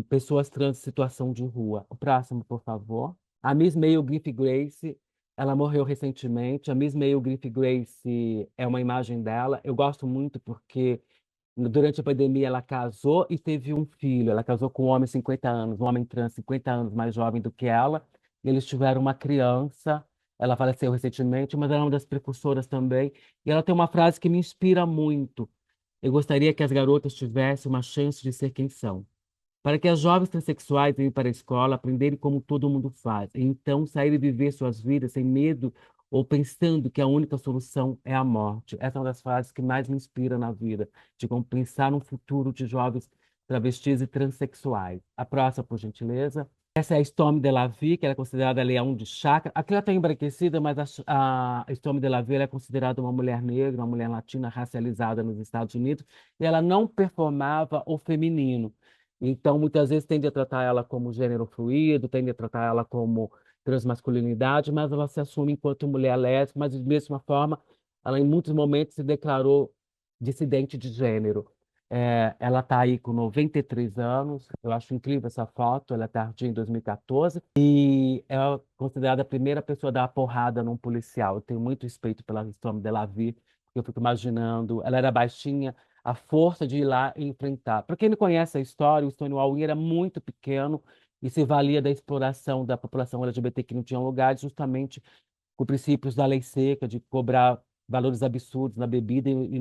pessoas trans em situação de rua. O próximo, por favor. A Miss Male Griffith Grace, ela morreu recentemente. A Miss Male Griffith Grace é uma imagem dela. Eu gosto muito porque durante a pandemia, ela casou e teve um filho. Ela casou com um homem de 50 anos, um homem trans 50 anos mais jovem do que ela. E eles tiveram uma criança. Ela faleceu recentemente, mas ela é uma das precursoras também. E ela tem uma frase que me inspira muito. Eu gostaria que as garotas tivessem uma chance de ser quem são. Para que as jovens transexuais venham para a escola aprenderem como todo mundo faz, e então saírem viver suas vidas sem medo ou pensando que a única solução é a morte. Essa é uma das frases que mais me inspira na vida, de como pensar num futuro de jovens travestis e transexuais. A próxima, por gentileza. Essa é a Stormy DeLavi, que ela é considerada a leão de chácara. Aqui ela está embranquecida, mas a Stormy DeLavi ela é considerada uma mulher negra, uma mulher latina racializada nos Estados Unidos, e ela não performava o feminino. Então, muitas vezes tende a tratar ela como gênero fluido, tende a tratar ela como transmasculinidade, mas ela se assume enquanto mulher lésbica, mas de mesma forma, ela em muitos momentos se declarou dissidente de gênero. Ela está aí com 93 anos, eu acho incrível essa foto, ela é tardia em 2014, e é considerada a primeira pessoa a dar uma porrada num policial. Eu tenho muito respeito pela Stormy DeLavi, porque eu fico imaginando, ela era baixinha, a força de ir lá e enfrentar. Para quem não conhece a história, o Stonewall Inn era muito pequeno e se valia da exploração da população LGBT que não tinha lugar, justamente com princípios da lei seca, de cobrar valores absurdos na bebida e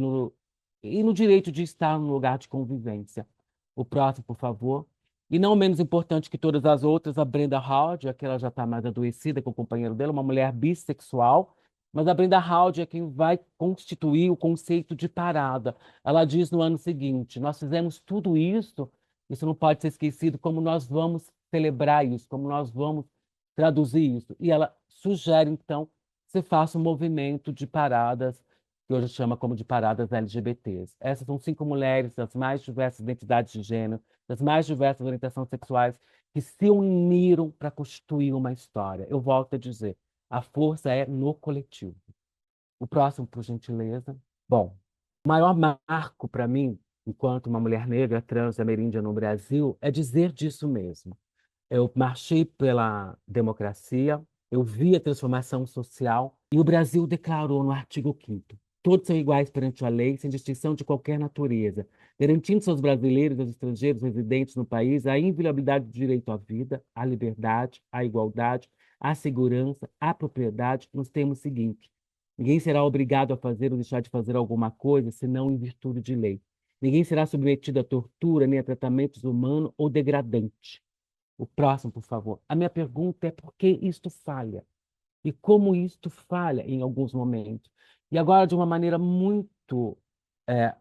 no direito de estar no lugar de convivência. O próximo, por favor. E não menos importante que todas as outras, a Brenda Howard, aquela já está mais adoecida com o companheiro dela, uma mulher bissexual, mas a Brenda Howard é quem vai constituir o conceito de parada. Ela diz no ano seguinte: nós fizemos tudo isso não pode ser esquecido, como nós vamos celebrar isso, como nós vamos traduzir isso. E ela sugere, então, que se faça um movimento de paradas, que hoje chama como de paradas LGBTs. Essas são 5 mulheres das mais diversas identidades de gênero, das mais diversas orientações sexuais, que se uniram para constituir uma história. Eu volto a dizer, a força é no coletivo. O próximo, por gentileza. Bom, o maior marco para mim, enquanto uma mulher negra, trans e ameríndia no Brasil, é dizer disso mesmo. Eu marchei pela democracia, eu vi a transformação social e o Brasil declarou no artigo 5º: todos são iguais perante a lei, sem distinção de qualquer natureza, garantindo-se aos brasileiros e aos estrangeiros residentes no país a inviolabilidade do direito à vida, à liberdade, à igualdade, à segurança, à propriedade, nos termos seguintes: ninguém será obrigado a fazer ou deixar de fazer alguma coisa, senão em virtude de lei. Ninguém será submetido a tortura nem a tratamentos humanos ou degradantes. O próximo, por favor. A minha pergunta é por que isto falha? E como isto falha em alguns momentos? E agora, de uma maneira muito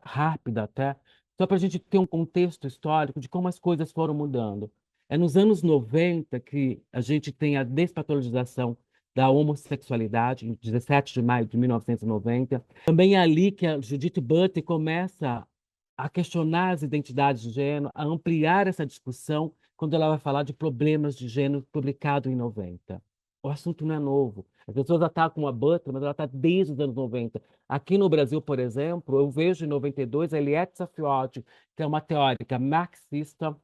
rápida até, só para a gente ter um contexto histórico de como as coisas foram mudando. É nos anos 90 que a gente tem a despatologização da homossexualidade, em 17 de maio de 1990. Também é ali que a Judith Butler começa a questionar as identidades de gênero, a ampliar essa discussão quando ela vai falar de problemas de gênero, publicado em 90. O assunto não é novo. As pessoas atacam a Butler, mas ela está desde os anos 90. Aqui no Brasil, por exemplo, eu vejo em 92 a Eliette Safioti, que é uma teórica marxista,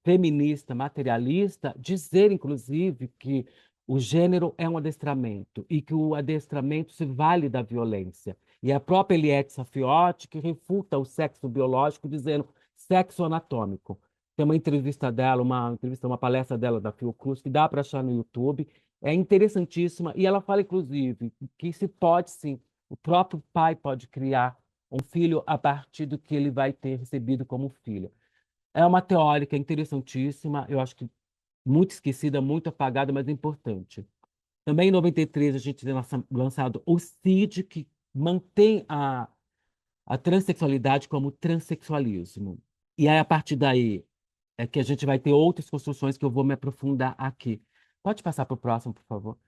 feminista, materialista, dizer, inclusive, que o gênero é um adestramento e que o adestramento se vale da violência. E a própria Eliette Safioti que refuta o sexo biológico, dizendo sexo anatômico. Tem uma entrevista dela, uma palestra dela da Fiocruz, que dá para achar no YouTube. É interessantíssima. E ela fala, inclusive, que se pode sim, o próprio pai pode criar um filho a partir do que ele vai ter recebido como filho. É uma teórica interessantíssima, eu acho que muito esquecida, muito apagada, mas importante. Também em 93 a gente tem lançado o CID, que mantém a transexualidade como transexualismo. E aí, a partir daí, é que a gente vai ter outras construções que eu vou me aprofundar aqui. Pode passar para o próximo, por favor?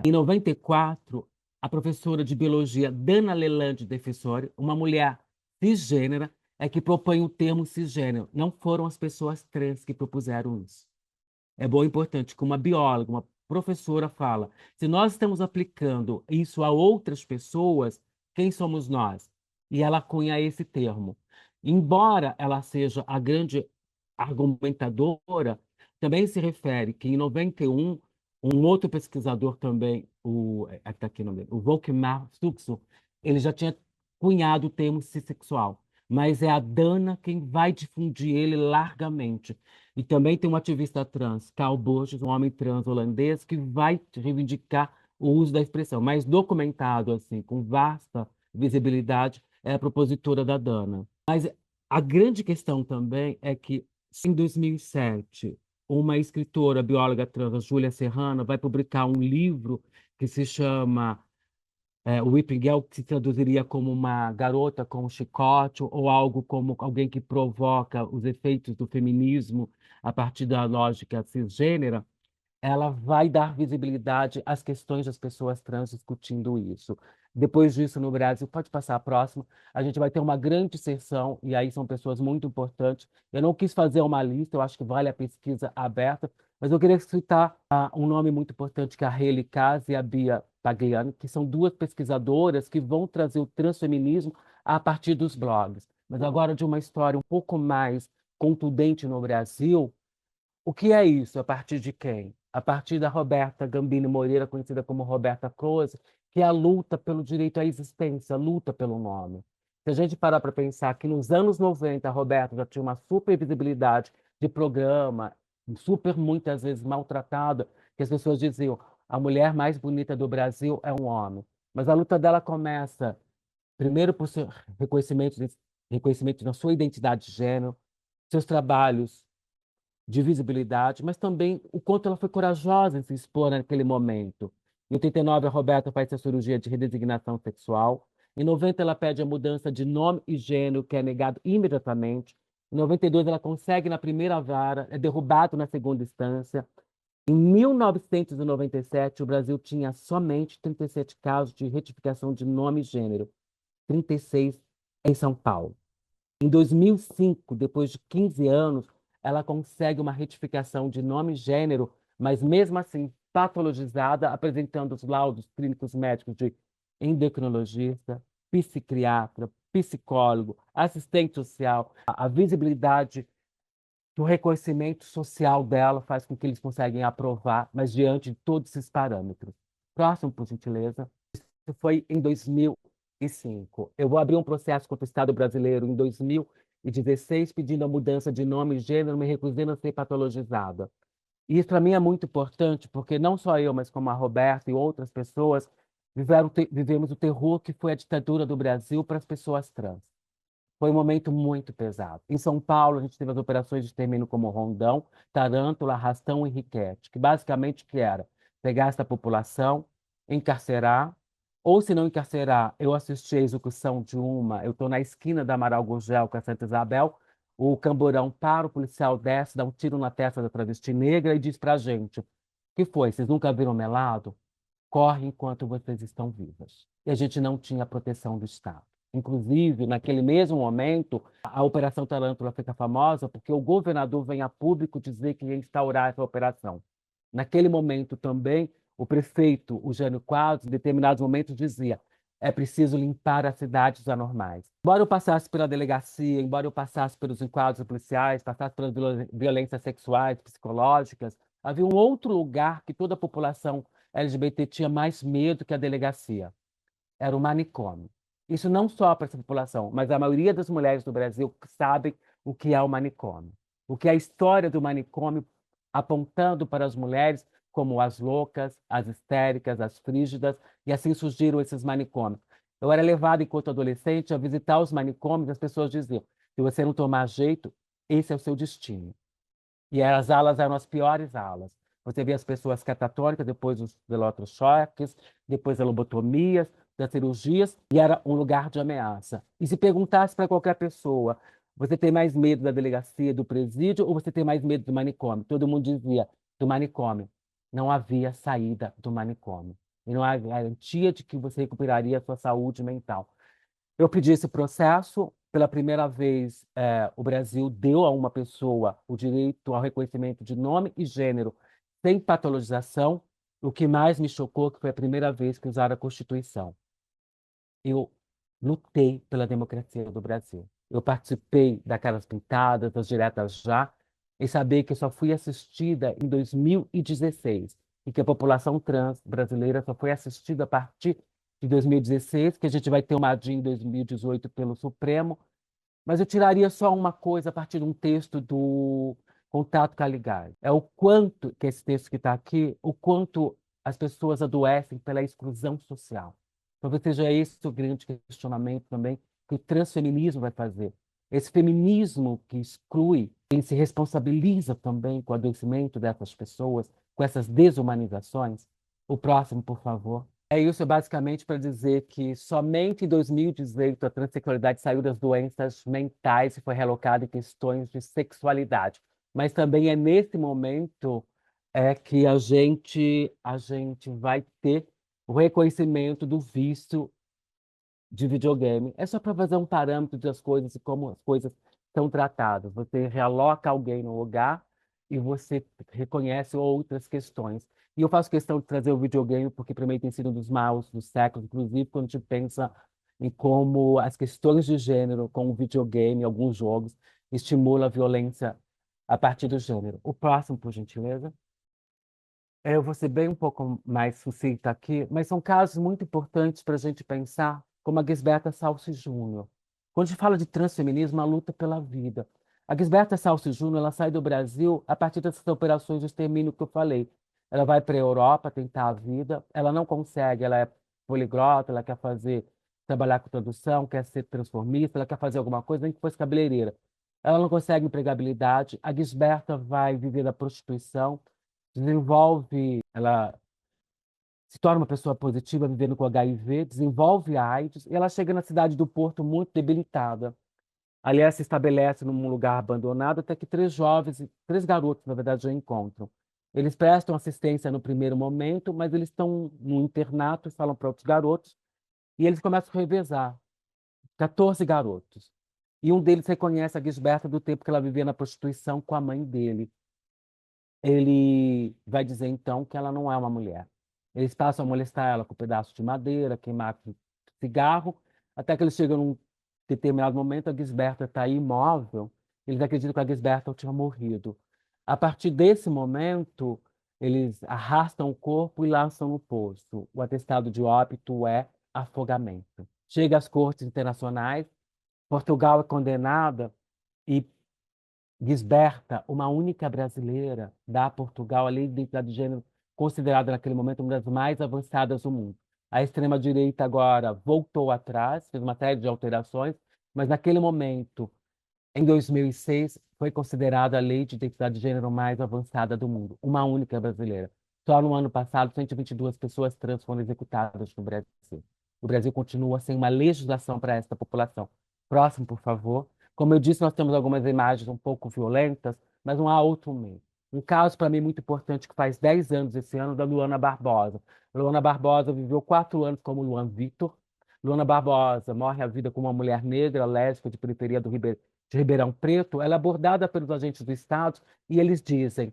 Em 94, a professora de biologia Dana Leland Defensori, uma mulher cisgênera, é que propõe o termo cisgênero. Não foram as pessoas trans que propuseram isso. É bom e importante que uma bióloga, uma professora fala, se nós estamos aplicando isso a outras pessoas, quem somos nós? E ela cunha esse termo. Embora ela seja a grande argumentadora, também se refere que em 91, um outro pesquisador também, tá aqui o nome dele, o Volkmar Suxo, ele já tinha cunhado o termo cissexual, mas é a Dana quem vai difundir ele largamente. E também tem um ativista trans, Karl Borges, um homem trans holandês, que vai reivindicar o uso da expressão, mas documentado assim, com vasta visibilidade, é a propositora da Dana. Mas a grande questão também é que, em 2007, uma escritora, bióloga trans, a Júlia Serrano, vai publicar um livro que se chama o Whipping Girl, que se traduziria como uma garota com um chicote, ou algo como alguém que provoca os efeitos do feminismo a partir da lógica cisgênera. Ela vai dar visibilidade às questões das pessoas trans discutindo isso. Depois disso, no Brasil, pode passar a próxima, a gente vai ter uma grande sessão, e aí são pessoas muito importantes. Eu não quis fazer uma lista, eu acho que vale a pesquisa aberta, mas eu queria citar um nome muito importante, que é a Hayley Kaz e a Bia Pagliani, que são duas pesquisadoras que vão trazer o transfeminismo a partir dos blogs. Mas agora de uma história um pouco mais contundente no Brasil. O que é isso? A partir de quem? A partir da Roberta Gambini Moreira, conhecida como Roberta Close, que é a luta pelo direito à existência, a luta pelo nome. Se a gente parar para pensar que nos anos 90 a Roberta já tinha uma super visibilidade de programa, super muitas vezes maltratada, que as pessoas diziam, a mulher mais bonita do Brasil é um homem. Mas a luta dela começa, primeiro, por seu reconhecimento da sua identidade de gênero, seus trabalhos de visibilidade, mas também o quanto ela foi corajosa em se expor naquele momento. Em 89, a Roberta faz sua cirurgia de redesignação sexual. Em 90, ela pede a mudança de nome e gênero, que é negado imediatamente. Em 92, ela consegue na primeira vara, é derrubado na segunda instância. Em 1997, o Brasil tinha somente 37 casos de retificação de nome e gênero, 36 em São Paulo. Em 2005, depois de 15 anos, ela consegue uma retificação de nome e gênero, mas mesmo assim patologizada, apresentando os laudos clínicos médicos de endocrinologista, psiquiatra, psicólogo, assistente social. A visibilidade do reconhecimento social dela faz com que eles conseguem aprovar, mas diante de todos esses parâmetros. Próximo, por gentileza. Isso foi em 2005. Eu vou abrir um processo contra o Estado brasileiro em 2016, pedindo a mudança de nome e gênero, me recusando a ser patologizada. E isso para mim é muito importante, porque não só eu, mas como a Roberta e outras pessoas vivemos o terror que foi a ditadura do Brasil para as pessoas trans. Foi um momento muito pesado. Em São Paulo, a gente teve as operações de extermínio como Rondão, Tarântula, Arrastão e Riquete, que basicamente que era pegar essa população, encarcerar, ou se não encarcerar, eu assisti a execução de uma, eu estou na esquina da Amaral Gurgel com a Santa Isabel, o camburão para, o policial desce, dá um tiro na testa da travesti negra e diz pra gente, o que foi? Vocês nunca viram melado? Corre enquanto vocês estão vivas. E a gente não tinha proteção do Estado. Inclusive, naquele mesmo momento, a Operação Tarântula fica famosa porque o governador vem a público dizer que ia instaurar essa operação. Naquele momento também, o prefeito, o Jânio Quadros, em determinados momentos dizia é preciso limpar as cidades anormais. Embora eu passasse pela delegacia, embora eu passasse pelos enquadros policiais, passasse pelas violências sexuais, psicológicas, havia um outro lugar que toda a população LGBT tinha mais medo que a delegacia. Era o manicômio. Isso não só para essa população, mas a maioria das mulheres do Brasil sabe o que é o manicômio. O que é a história do manicômio apontando para as mulheres como as loucas, as histéricas, as frígidas, e assim surgiram esses manicômios. Eu era levado, enquanto adolescente, a visitar os manicômios, as pessoas diziam, se você não tomar jeito, esse é o seu destino. E as alas eram as piores alas. Você via as pessoas catatônicas, depois os eletrochoques, depois a lobotomias, das cirurgias, e era um lugar de ameaça. E se perguntasse para qualquer pessoa, você tem mais medo da delegacia, do presídio, ou você tem mais medo do manicômio? Todo mundo dizia, do manicômio. Não havia saída do manicômio. E não há garantia de que você recuperaria a sua saúde mental. Eu pedi esse processo. Pela primeira vez, o Brasil deu a uma pessoa o direito ao reconhecimento de nome e gênero sem patologização. O que mais me chocou que foi a primeira vez que usaram a Constituição. Eu lutei pela democracia do Brasil. Eu participei daquelas pintadas, das diretas já, e saber que eu só fui assistida em 2016 e que a população trans brasileira só foi assistida a partir de 2016, que a gente vai ter uma ADIM em 2018 pelo Supremo, mas eu tiraria só uma coisa a partir de um texto do Contato Caligari. É o quanto, que esse texto que está aqui, o quanto as pessoas adoecem pela exclusão social. Talvez seja esse o grande questionamento também que o transfeminismo vai fazer. Esse feminismo que exclui, quem se responsabiliza também com o adoecimento dessas pessoas, com essas desumanizações. O próximo, por favor. É isso basicamente para dizer que somente em 2018 a transexualidade saiu das doenças mentais e foi relocada em questões de sexualidade. Mas também é nesse momento que a gente vai ter o reconhecimento do vício de videogame. É só para fazer um parâmetro das coisas e como as coisas são tratadas. Você realoca alguém no lugar e você reconhece outras questões. E eu faço questão de trazer o videogame porque para mim tem sido um dos maus do século, inclusive quando a gente pensa em como as questões de gênero com o videogame, alguns jogos, estimulam a violência a partir do gênero. O próximo, por gentileza. Eu vou ser bem um pouco mais sucinta aqui, mas são casos muito importantes para a gente pensar, como a Gisberta Salsi Júnior. Quando a gente fala de transfeminismo, a luta pela vida. A Gisberta Salsi Júnior, ela sai do Brasil a partir dessas operações de extermínio que eu falei. Ela vai para a Europa tentar a vida, ela não consegue, ela é poliglota, ela quer fazer, trabalhar com tradução, quer ser transformista, ela quer fazer alguma coisa, nem que fosse cabeleireira. Ela não consegue empregabilidade, a Gisberta vai viver da prostituição, desenvolve, ela se torna uma pessoa positiva vivendo com HIV, desenvolve a AIDS, e ela chega na cidade do Porto muito debilitada. Ali ela se estabelece num lugar abandonado até que três jovens, três garotos, na verdade, a encontram. Eles prestam assistência no primeiro momento, mas eles estão no internato e falam para outros garotos, e eles começam a revezar, 14 garotos. E um deles reconhece a Gisberta do tempo que ela vivia na prostituição com a mãe dele. Ele vai dizer então que ela não é uma mulher. Eles passam a molestar ela com pedaços de madeira, queimar com cigarro, até que eles chegam num determinado momento, a Gisberta está imóvel, eles acreditam que a Gisberta tinha morrido. A partir desse momento, eles arrastam o corpo e lançam no poço. O atestado de óbito é afogamento. Chega às cortes internacionais, Portugal é condenada e Gisberta, uma única brasileira, dá a Portugal a lei de identidade de gênero, considerada naquele momento uma das mais avançadas do mundo. A extrema-direita agora voltou atrás, fez uma série de alterações, mas naquele momento, em 2006, foi considerada a lei de identidade de gênero mais avançada do mundo, uma única brasileira. Só no ano passado, 122 pessoas trans foram executadas no Brasil. O Brasil continua sem uma legislação para esta população. Próximo, por favor. Como eu disse, nós temos algumas imagens um pouco violentas, mas não há outro meio. Um caso para mim muito importante que faz 10 anos esse ano, da Luana Barbosa. Luana Barbosa viveu 4 anos como Luan Vitor. Luana Barbosa morre a vida como uma mulher negra, lésbica, de periferia de Ribeirão Preto. Ela é abordada pelos agentes do Estado e eles dizem: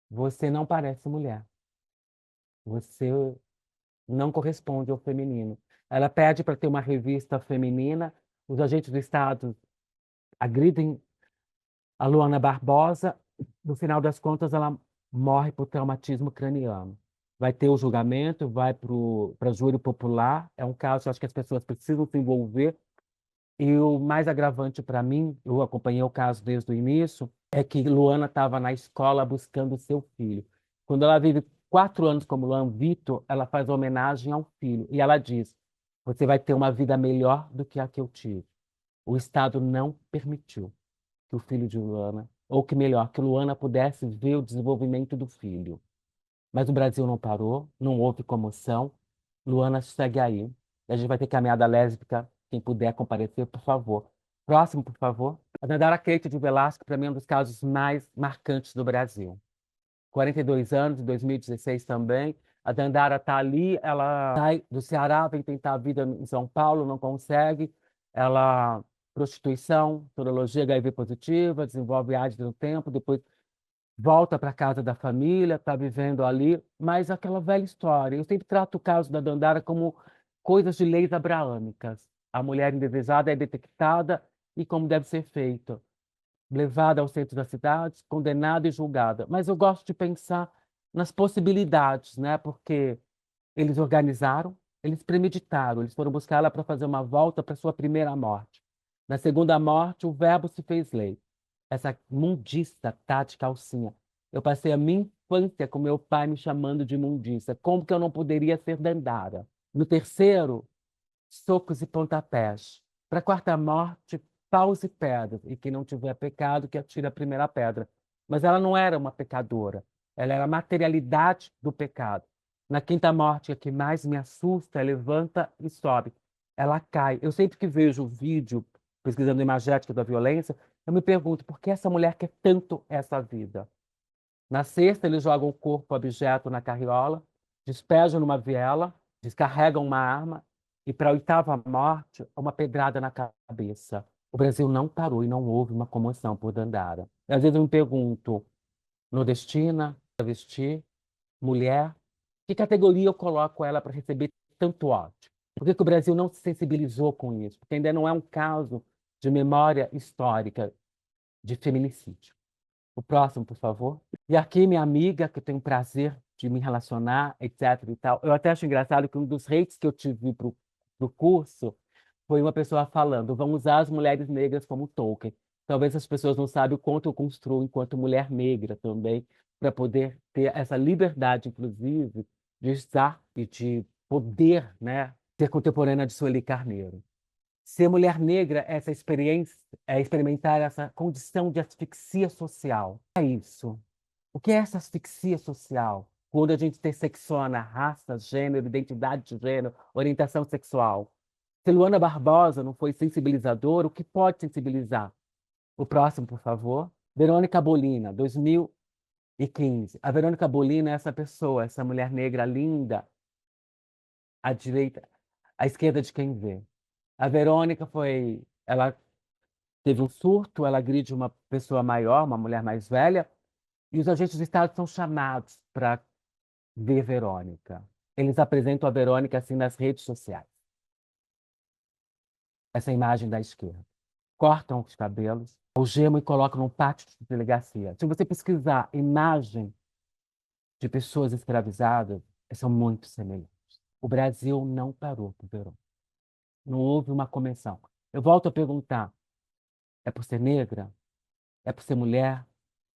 você não parece mulher, você não corresponde ao feminino. Ela pede para ter uma revista feminina, os agentes do Estado agridem a Luana Barbosa, no final das contas ela morre por traumatismo craniano. Vai ter o julgamento, vai para júri popular, é um caso que eu acho que as pessoas precisam se envolver, e o mais agravante para mim, eu acompanhei o caso desde o início, é que Luana estava na escola buscando seu filho. Quando ela vive 4 anos como Luan Vitor, ela faz homenagem ao filho, e ela diz: você vai ter uma vida melhor do que a que eu tive. O Estado não permitiu que o filho de Luana, ou que melhor, que Luana pudesse ver o desenvolvimento do filho. Mas o Brasil não parou, não houve comoção. Luana segue aí. A gente vai ter caminhada lésbica. Quem puder comparecer, por favor. Próximo, por favor. A Dandara Keito de Velasco, para mim, é um dos casos mais marcantes do Brasil. 42 anos, em 2016 também. A Dandara está ali, ela sai do Ceará, vem tentar a vida em São Paulo, não consegue. Ela, prostituição, sorologia HIV positiva, desenvolve AIDS no tempo, depois volta para casa da família, está vivendo ali, mas aquela velha história. Eu sempre trato o caso da Dandara como coisas de leis abraâmicas. A mulher indesejada é detectada e como deve ser feito, levada ao centro da cidade, condenada e julgada. Mas eu gosto de pensar nas possibilidades, né? Porque eles organizaram, eles premeditaram, eles foram buscar ela para fazer uma volta para sua primeira morte. Na segunda morte, o verbo se fez lei. Essa mundista tá de calcinha. Eu passei a minha infância com meu pai me chamando de mundista. Como que eu não poderia ser Dandara? No terceiro, socos e pontapés. Para a quarta morte, paus e pedras. E quem não tiver pecado, que atire a primeira pedra. Mas ela não era uma pecadora. Ela era a materialidade do pecado. Na quinta morte, a que mais me assusta, levanta e sobe. Ela cai. Eu sempre que vejo o vídeo, pesquisando imagética da violência, eu me pergunto por que essa mulher quer tanto essa vida. Na sexta, eles jogam o corpo objeto na carriola, despejam numa viela, descarregam uma arma e, para a oitava morte, uma pedrada na cabeça. O Brasil não parou e não houve uma comoção por Dandara. Às vezes eu me pergunto, nordestina, travesti, mulher, que categoria eu coloco ela para receber tanto ódio? Por que que o Brasil não se sensibilizou com isso? Porque ainda não é um caso de memória histórica de feminicídio. O próximo, por favor. E aqui, minha amiga, que eu tenho o prazer de me relacionar, etc. e tal. Eu até acho engraçado que um dos hates que eu tive pro curso foi uma pessoa falando: vão usar as mulheres negras como Tolkien. Talvez as pessoas não sabem o quanto eu construo enquanto mulher negra também, para poder ter essa liberdade, inclusive, de estar e de poder, né, ser contemporânea de Sueli Carneiro. Ser mulher negra é essa experiência, é experimentar essa condição de asfixia social. É isso. O que é essa asfixia social? Quando a gente intersecciona raça, gênero, identidade de gênero, orientação sexual. Se Luana Barbosa não foi sensibilizadora, o que pode sensibilizar? O próximo, por favor. Verônica Bolina, 2015. A Verônica Bolina é essa pessoa, essa mulher negra linda, à direita, à esquerda de quem vê. A Verônica ela teve um surto, ela agride uma pessoa maior, uma mulher mais velha, e os agentes do Estado são chamados para ver Verônica. Eles apresentam a Verônica assim nas redes sociais. Essa imagem da esquerda. Cortam os cabelos, algemam e colocam no pátio de delegacia. Se você pesquisar imagem de pessoas escravizadas, são muito semelhantes. O Brasil não parou por Verônica. Não houve uma convenção. Eu volto a perguntar: é por ser negra? É por ser mulher?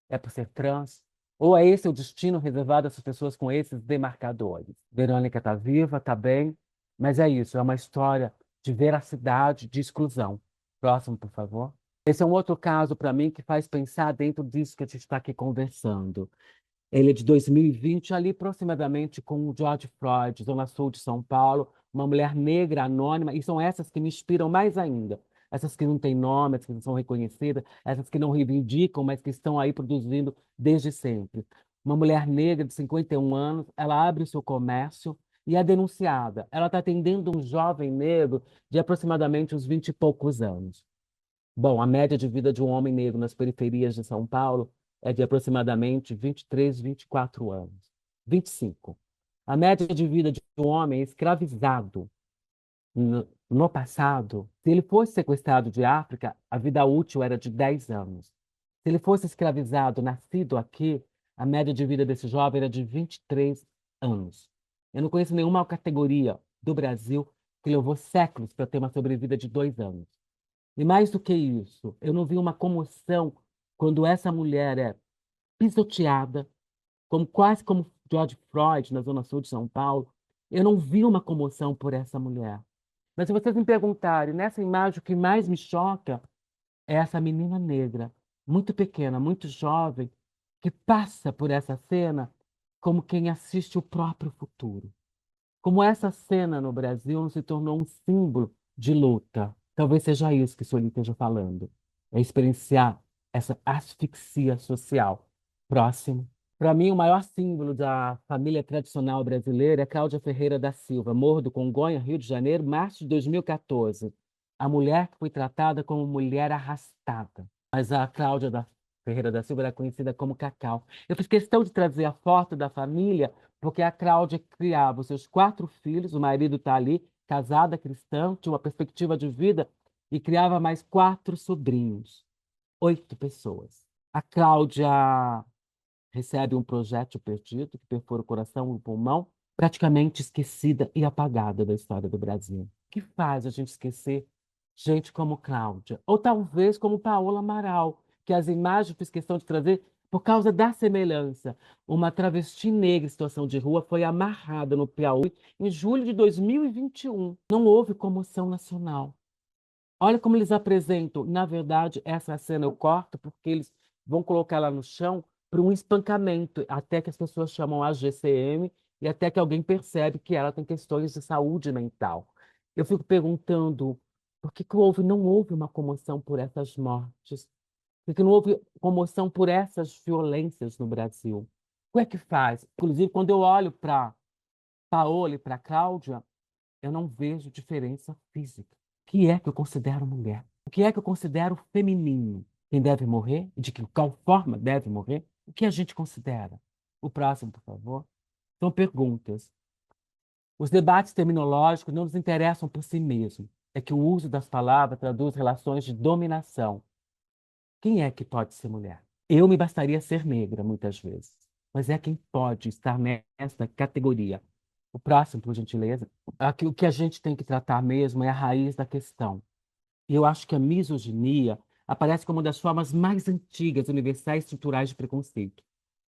É por ser trans? Ou é esse o destino reservado a essas pessoas com esses demarcadores? Verônica está viva, está bem, mas é isso, é uma história de veracidade, de exclusão. Próximo, por favor. Esse é um outro caso para mim que faz pensar dentro disso que a gente está aqui conversando. Ele é de 2020, ali aproximadamente com o George Floyd, Zona Sul de São Paulo, uma mulher negra anônima, e são essas que me inspiram mais ainda. Essas que não têm nome, essas que não são reconhecidas, essas que não reivindicam, mas que estão aí produzindo desde sempre. Uma mulher negra de 51 anos, ela abre o seu comércio e é denunciada. Ela está atendendo um jovem negro de aproximadamente uns 20 e poucos anos. Bom, a média de vida de um homem negro nas periferias de São Paulo é de aproximadamente 23, 24 anos. 25. A média de vida de um homem escravizado no passado, se ele fosse sequestrado de África, a vida útil era de 10 anos. Se ele fosse escravizado, nascido aqui, a média de vida desse jovem era de 23 anos. Eu não conheço nenhuma categoria do Brasil que levou séculos para ter uma sobrevida de 2 anos. E mais do que isso, eu não vi uma comoção quando essa mulher é pisoteada, como, quase como George Floyd na Zona Sul de São Paulo. Eu não vi uma comoção por essa mulher. Mas se vocês me perguntarem, nessa imagem, o que mais me choca é essa menina negra, muito pequena, muito jovem, que passa por essa cena como quem assiste o próprio futuro. Como essa cena no Brasil se tornou um símbolo de luta. Talvez seja isso que Sueli esteja falando. É experienciar essa asfixia social. Próximo. Para mim, o maior símbolo da família tradicional brasileira é Cláudia Ferreira da Silva, Morro do Congonha, Rio de Janeiro, março de 2014. A mulher que foi tratada como mulher arrastada. Mas a Ferreira da Silva era conhecida como Cacau. Eu fiz questão de trazer a foto da família porque a Cláudia criava os seus 4 filhos, o marido está ali, casada, cristã, tinha uma perspectiva de vida, e criava mais 4 sobrinhos, 8 pessoas. A Cláudia recebe um projétil perdido que perfura o coração e o pulmão, praticamente esquecida e apagada da história do Brasil. O que faz a gente esquecer gente como Cláudia? Ou talvez como Paola Amaral, que as imagens eu fiz questão de trazer por causa da semelhança. Uma travesti negra em situação de rua foi amarrada no Piauí em julho de 2021. Não houve comoção nacional. Olha como eles apresentam. Na verdade, essa cena eu corto porque eles vão colocar ela no chão para um espancamento, até que as pessoas chamam a GCM e até que alguém percebe que ela tem questões de saúde mental. Eu fico perguntando por que que não houve uma comoção por essas mortes? Por que não houve comoção por essas violências no Brasil? O que é que faz? Inclusive, quando eu olho para Paola e para Cláudia, eu não vejo diferença física. O que é que eu considero mulher? O que é que eu considero feminino? Quem deve morrer? E de que qual forma deve morrer? O que a gente considera? O próximo, por favor. São perguntas. Os debates terminológicos não nos interessam por si mesmos. É que o uso das palavras traduz relações de dominação. Quem é que pode ser mulher? Eu me bastaria ser negra, muitas vezes. Mas é quem pode estar nessa categoria. O próximo, por gentileza. O que a gente tem que tratar mesmo é a raiz da questão. E eu acho que a misoginia, aparece como uma das formas mais antigas, universais e estruturais de preconceito.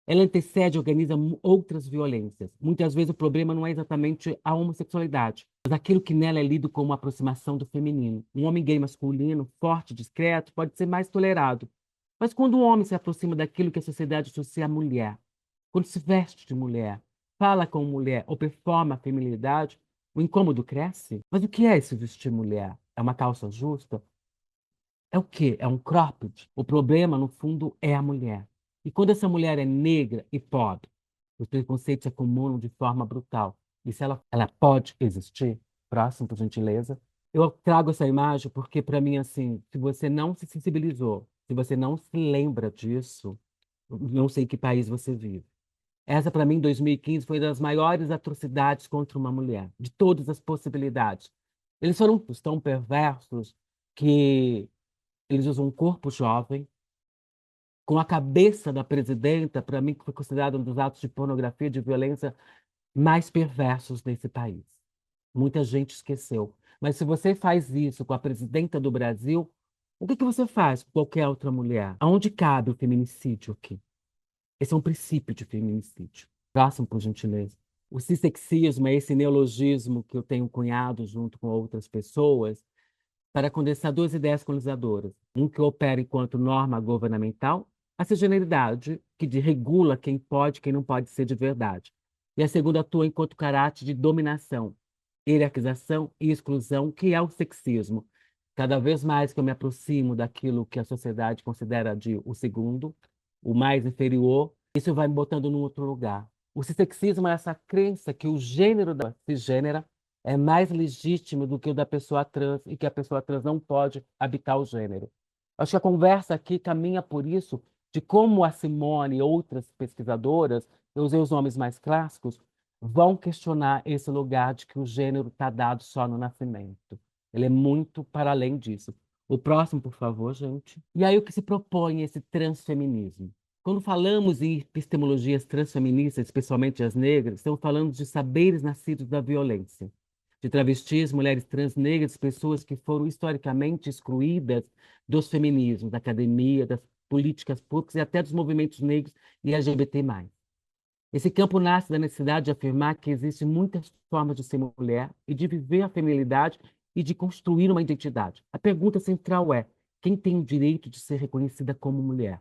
Ela antecede e organiza outras violências. Muitas vezes o problema não é exatamente a homossexualidade, mas aquilo que nela é lido como uma aproximação do feminino. Um homem gay masculino, forte, discreto, pode ser mais tolerado. Mas quando um homem se aproxima daquilo que a sociedade associa à mulher, quando se veste de mulher, fala como mulher ou performa a feminilidade, o incômodo cresce. Mas o que é esse vestir mulher? É uma calça justa? É o quê? É um cropped? O problema, no fundo, é a mulher. E quando essa mulher é negra e pobre, os preconceitos se acumulam de forma brutal. E se ela pode existir? Próximo, por gentileza. Eu trago essa imagem porque, para mim, assim, se você não se sensibilizou, se você não se lembra disso, eu não sei que país você vive. Essa, para mim, em 2015, foi uma das maiores atrocidades contra uma mulher, de todas as possibilidades. Eles foram tão perversos que eles usam um corpo jovem, com a cabeça da presidenta, para mim, que foi considerado um dos atos de pornografia, de violência mais perversos nesse país. Muita gente esqueceu. Mas se você faz isso com a presidenta do Brasil, o que que você faz com qualquer outra mulher? Aonde cabe o feminicídio aqui? Esse é um princípio de feminicídio. Próximo, por gentileza. O cissexismo é esse neologismo que eu tenho cunhado junto com outras pessoas, para condensar duas ideias colonizadoras. Um que opera enquanto norma governamental, a cisgeneridade, que regula quem pode e quem não pode ser de verdade. E a segunda atua enquanto caráter de dominação, hierarquização e exclusão, que é o sexismo. Cada vez mais que eu me aproximo daquilo que a sociedade considera de o segundo, o mais inferior, isso vai me botando num outro lugar. O cissexismo é essa crença que o gênero da cisgênera é mais legítimo do que o da pessoa trans e que a pessoa trans não pode habitar o gênero. Acho que a conversa aqui caminha por isso, de como a Simone e outras pesquisadoras, eu usei os nomes mais clássicos, vão questionar esse lugar de que o gênero está dado só no nascimento. Ele é muito para além disso. O próximo, por favor, gente. E aí o que se propõe esse transfeminismo? Quando falamos em epistemologias transfeministas, especialmente as negras, estamos falando de saberes nascidos da violência de travestis, mulheres trans negras, pessoas que foram historicamente excluídas dos feminismos, da academia, das políticas públicas e até dos movimentos negros e LGBT+. Esse campo nasce da necessidade de afirmar que existem muitas formas de ser mulher e de viver a feminilidade e de construir uma identidade. A pergunta central é: quem tem o direito de ser reconhecida como mulher?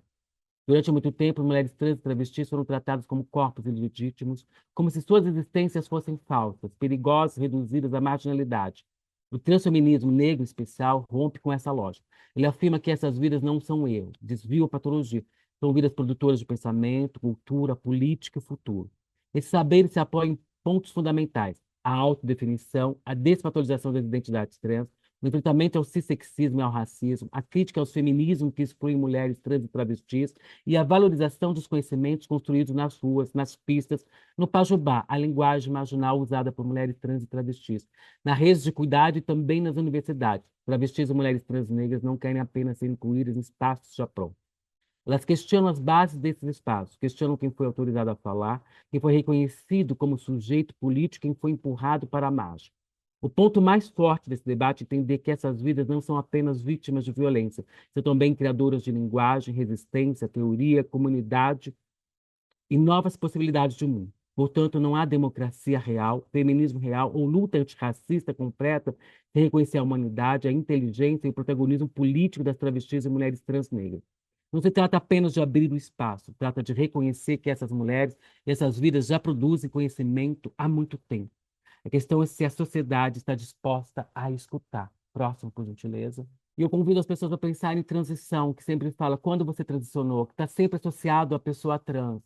Durante muito tempo, mulheres trans e travestis foram tratadas como corpos ilegítimos, como se suas existências fossem falsas, perigosas, reduzidas à marginalidade. O transfeminismo negro especial rompe com essa lógica. Ele afirma que essas vidas não são erro, desvio ou patologia. São vidas produtoras de pensamento, cultura, política e futuro. Esses saberes se apoiam em pontos fundamentais: a autodefinição, a despatologização das identidades trans, o enfrentamento ao cissexismo e ao racismo, a crítica aos feminismos que excluem mulheres trans e travestis, e a valorização dos conhecimentos construídos nas ruas, nas pistas, no pajubá, a linguagem marginal usada por mulheres trans e travestis, na rede de cuidado e também nas universidades. Travestis e mulheres trans negras não querem apenas ser incluídas em espaços já prontos. Elas questionam as bases desses espaços, questionam quem foi autorizado a falar, quem foi reconhecido como sujeito político, quem foi empurrado para a margem. O ponto mais forte desse debate é entender que essas vidas não são apenas vítimas de violência, são também criadoras de linguagem, resistência, teoria, comunidade e novas possibilidades de mundo. Portanto, não há democracia real, feminismo real ou luta antirracista completa sem reconhecer a humanidade, a inteligência e o protagonismo político das travestis e mulheres trans negras. Não se trata apenas de abrir o espaço, trata de reconhecer que essas mulheres, essas vidas já produzem conhecimento há muito tempo. A questão é se a sociedade está disposta a escutar. Próximo, por gentileza. E eu convido as pessoas a pensar em transição, que sempre fala quando você transicionou, que está sempre associado à pessoa trans,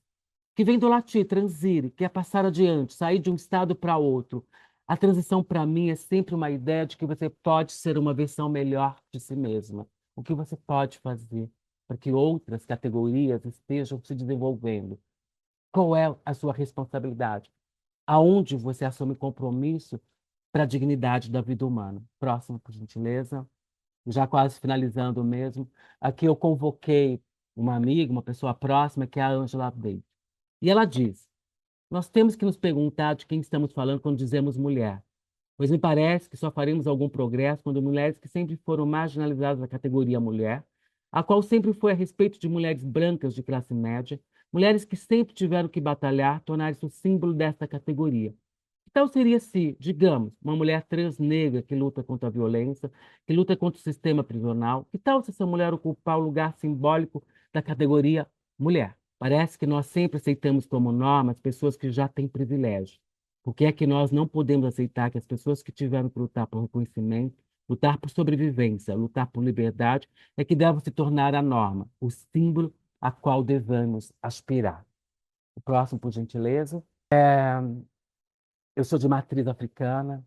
que vem do latim, transire, que é passar adiante, sair de um estado para outro. A transição, para mim, é sempre uma ideia de que você pode ser uma versão melhor de si mesma. O que você pode fazer para que outras categorias estejam se desenvolvendo? Qual é a sua responsabilidade? Aonde você assume compromisso para a dignidade da vida humana? Próximo, por gentileza. Já quase finalizando mesmo. Aqui eu convoquei uma amiga, uma pessoa próxima, que é a Angela Davis. E ela diz: nós temos que nos perguntar de quem estamos falando quando dizemos mulher, pois me parece que só faremos algum progresso quando mulheres que sempre foram marginalizadas na categoria mulher a qual sempre foi a respeito de mulheres brancas de classe média, mulheres que sempre tiveram que batalhar, tornar-se o símbolo desta categoria. Que tal seria se, digamos, uma mulher trans negra que luta contra a violência, que luta contra o sistema prisional, que tal se essa mulher ocupar o lugar simbólico da categoria mulher? Parece que nós sempre aceitamos como norma as pessoas que já têm privilégio. Por que é que nós não podemos aceitar que as pessoas que tiveram que lutar por reconhecimento, lutar por sobrevivência, lutar por liberdade, é que devem se tornar a norma, o símbolo a qual devemos aspirar? O próximo, por gentileza. Eu sou de matriz africana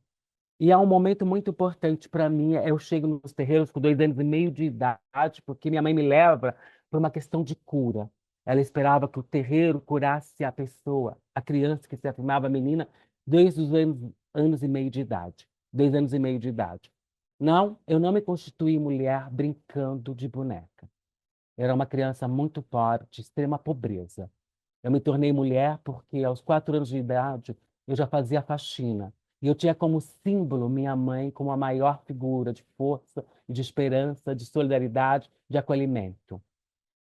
e há um momento muito importante para mim. Eu chego nos terreiros com 2 anos e meio de idade, porque minha mãe me leva por uma questão de cura. Ela esperava que o terreiro curasse a pessoa, a criança que se afirmava menina, desde os anos e meio de idade. 2 anos e meio de idade. Não, eu não me constituí mulher brincando de boneca. Eu era uma criança muito pobre, de extrema pobreza. Eu me tornei mulher porque, aos 4 anos de idade, eu já fazia faxina. E eu tinha como símbolo minha mãe como a maior figura de força, de esperança, de solidariedade, de acolhimento.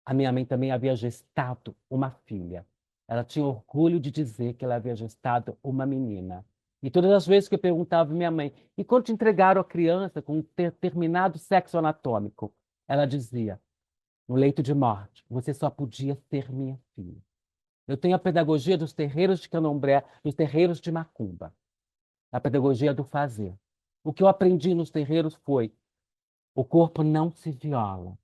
A minha mãe também havia gestado uma filha. Ela tinha orgulho de dizer que ela havia gestado uma menina. E todas as vezes que eu perguntava à minha mãe, e quando te entregaram a criança com um determinado sexo anatômico? Ela dizia, no leito de morte, você só podia ser minha filha. Eu tenho a pedagogia dos terreiros de candomblé, dos terreiros de macumba, a pedagogia do fazer. O que eu aprendi nos terreiros foi: o corpo não se viola,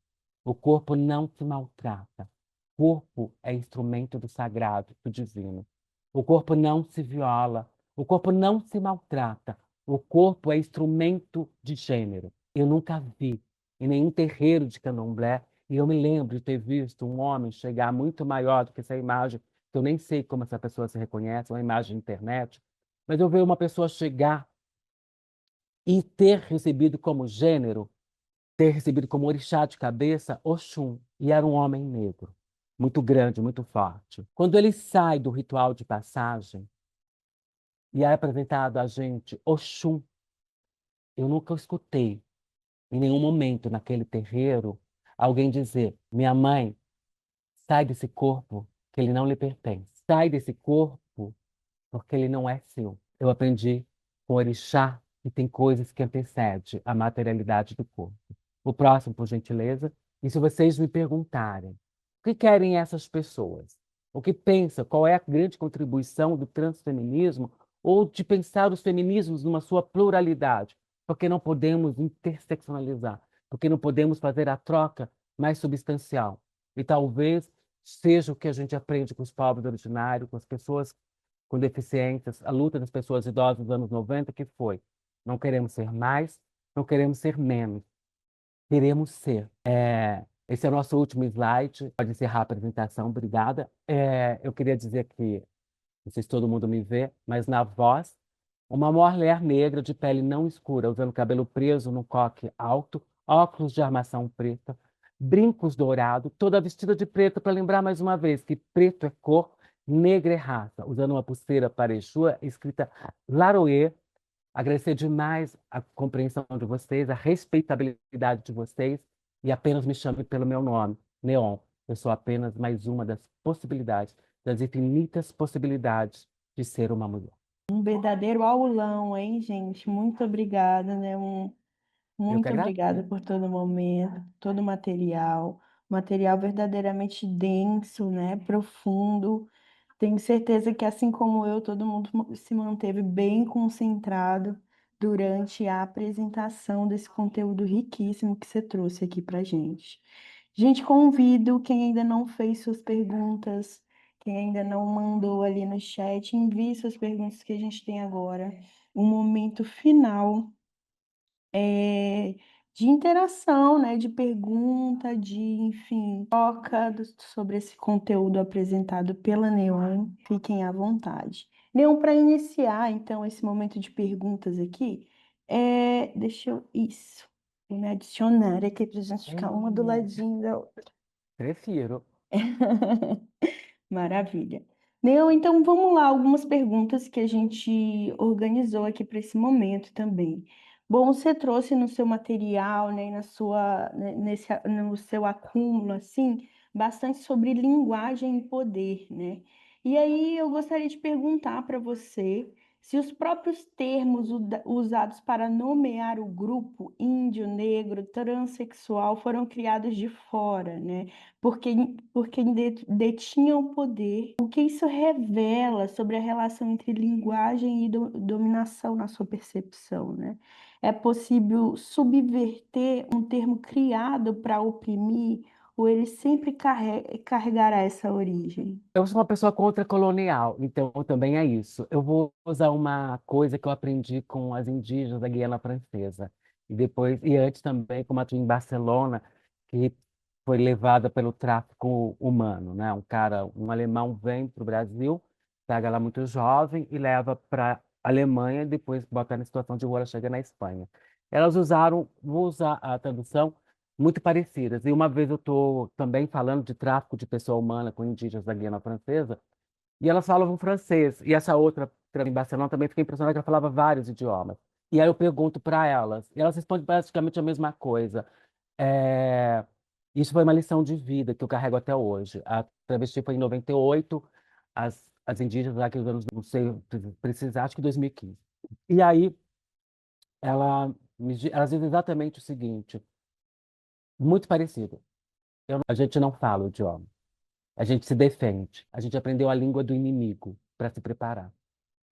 o corpo não se maltrata. O corpo é instrumento do sagrado, do divino. O corpo não se viola, o corpo não se maltrata. O corpo é instrumento de gênero. Eu nunca vi em nenhum terreiro de candomblé, e eu me lembro de ter visto um homem chegar muito maior do que essa imagem, que eu nem sei como essa pessoa se reconhece, uma imagem de internet, mas eu vi uma pessoa chegar e ter recebido como gênero, ter recebido como orixá de cabeça Oxum, e era um homem negro, muito grande, muito forte. Quando ele sai do ritual de passagem e é apresentado a gente Oxum, eu nunca escutei em nenhum momento naquele terreiro alguém dizer: minha mãe, sai desse corpo que ele não lhe pertence. Sai desse corpo porque ele não é seu. Eu aprendi com o orixá que tem coisas que antecedem a materialidade do corpo. O próximo, por gentileza. E se vocês me perguntarem, o que querem essas pessoas? O que pensam? Qual é a grande contribuição do transfeminismo ou de pensar os feminismos numa sua pluralidade? Porque não podemos interseccionalizar, porque não podemos fazer a troca mais substancial. E talvez seja o que a gente aprende com os povos originários, com as pessoas com deficiências, a luta das pessoas idosas dos anos 90, que foi: não queremos ser mais, não queremos ser menos, queremos ser. Esse é o nosso último slide, pode encerrar a apresentação, obrigada. Eu queria dizer que, não sei se todo mundo me vê, mas na voz, uma mulher negra de pele não escura, usando cabelo preso no coque alto, óculos de armação preta, brincos dourados, toda vestida de preto, para lembrar mais uma vez que preto é cor, negra é raça, usando uma pulseira parechua escrita Laroê. Agradecer demais a compreensão de vocês, a respeitabilidade de vocês, e apenas me chame pelo meu nome, Neon. Eu sou apenas mais uma das possibilidades, das infinitas possibilidades de ser uma mulher. Um verdadeiro aulão, hein, gente? Muito obrigada, né? Eu que Muito obrigada agradeço. por todo o momento, todo o material. Material verdadeiramente denso, né? Profundo. Tenho certeza que, assim como eu, todo mundo se manteve bem concentrado durante a apresentação desse conteúdo riquíssimo que você trouxe aqui para gente. Gente, convido quem ainda não fez suas perguntas, quem ainda não mandou ali no chat, envie suas perguntas que a gente tem agora. Um momento final é, de interação, né, de pergunta, de, enfim, troca sobre esse conteúdo apresentado pela Neon. Fiquem à vontade. Neon, para iniciar, então, esse momento de perguntas aqui, deixa eu. Isso. Vou me adicionar aqui para a gente ficar uma do ladinho da outra. Prefiro. Maravilha. Neo, então vamos lá, algumas perguntas que a gente organizou aqui para esse momento também. Bom, você trouxe no seu material, né, e no seu acúmulo, assim, bastante sobre linguagem e poder, né? E aí eu gostaria de perguntar para você se os próprios termos usados para nomear o grupo índio, negro, transexual foram criados de fora, né? Porque, porque detinham o poder. O que isso revela sobre a relação entre linguagem e dominação na sua percepção, né? É possível subverter um termo criado para oprimir, ou ele sempre carregará essa origem? Eu sou uma pessoa contra-colonial, então também é isso. Eu vou usar uma coisa que eu aprendi com as indígenas da Guiana Francesa. E depois, e antes também, como atuei em Barcelona, que foi levada pelo tráfico humano, né? Um alemão vem para o Brasil, pega ela muito jovem e leva para a Alemanha, e depois bota na situação de rua, ela chega na Espanha. Elas usaram, vou usar a tradução, muito parecidas. E uma vez eu estou também falando de tráfico de pessoa humana com indígenas da Guiana Francesa, e elas falavam francês. E essa outra, em Barcelona, também fiquei impressionada que ela falava vários idiomas. E aí eu pergunto para elas, e elas respondem praticamente a mesma coisa. É, Isso foi uma lição de vida que eu carrego até hoje. A travesti foi em 98, as indígenas lá que os anos, não sei precisar, acho que 2015. E aí elas dizem exatamente o seguinte, muito parecido. A gente não fala o idioma. A gente se defende. A gente aprendeu a língua do inimigo para se preparar.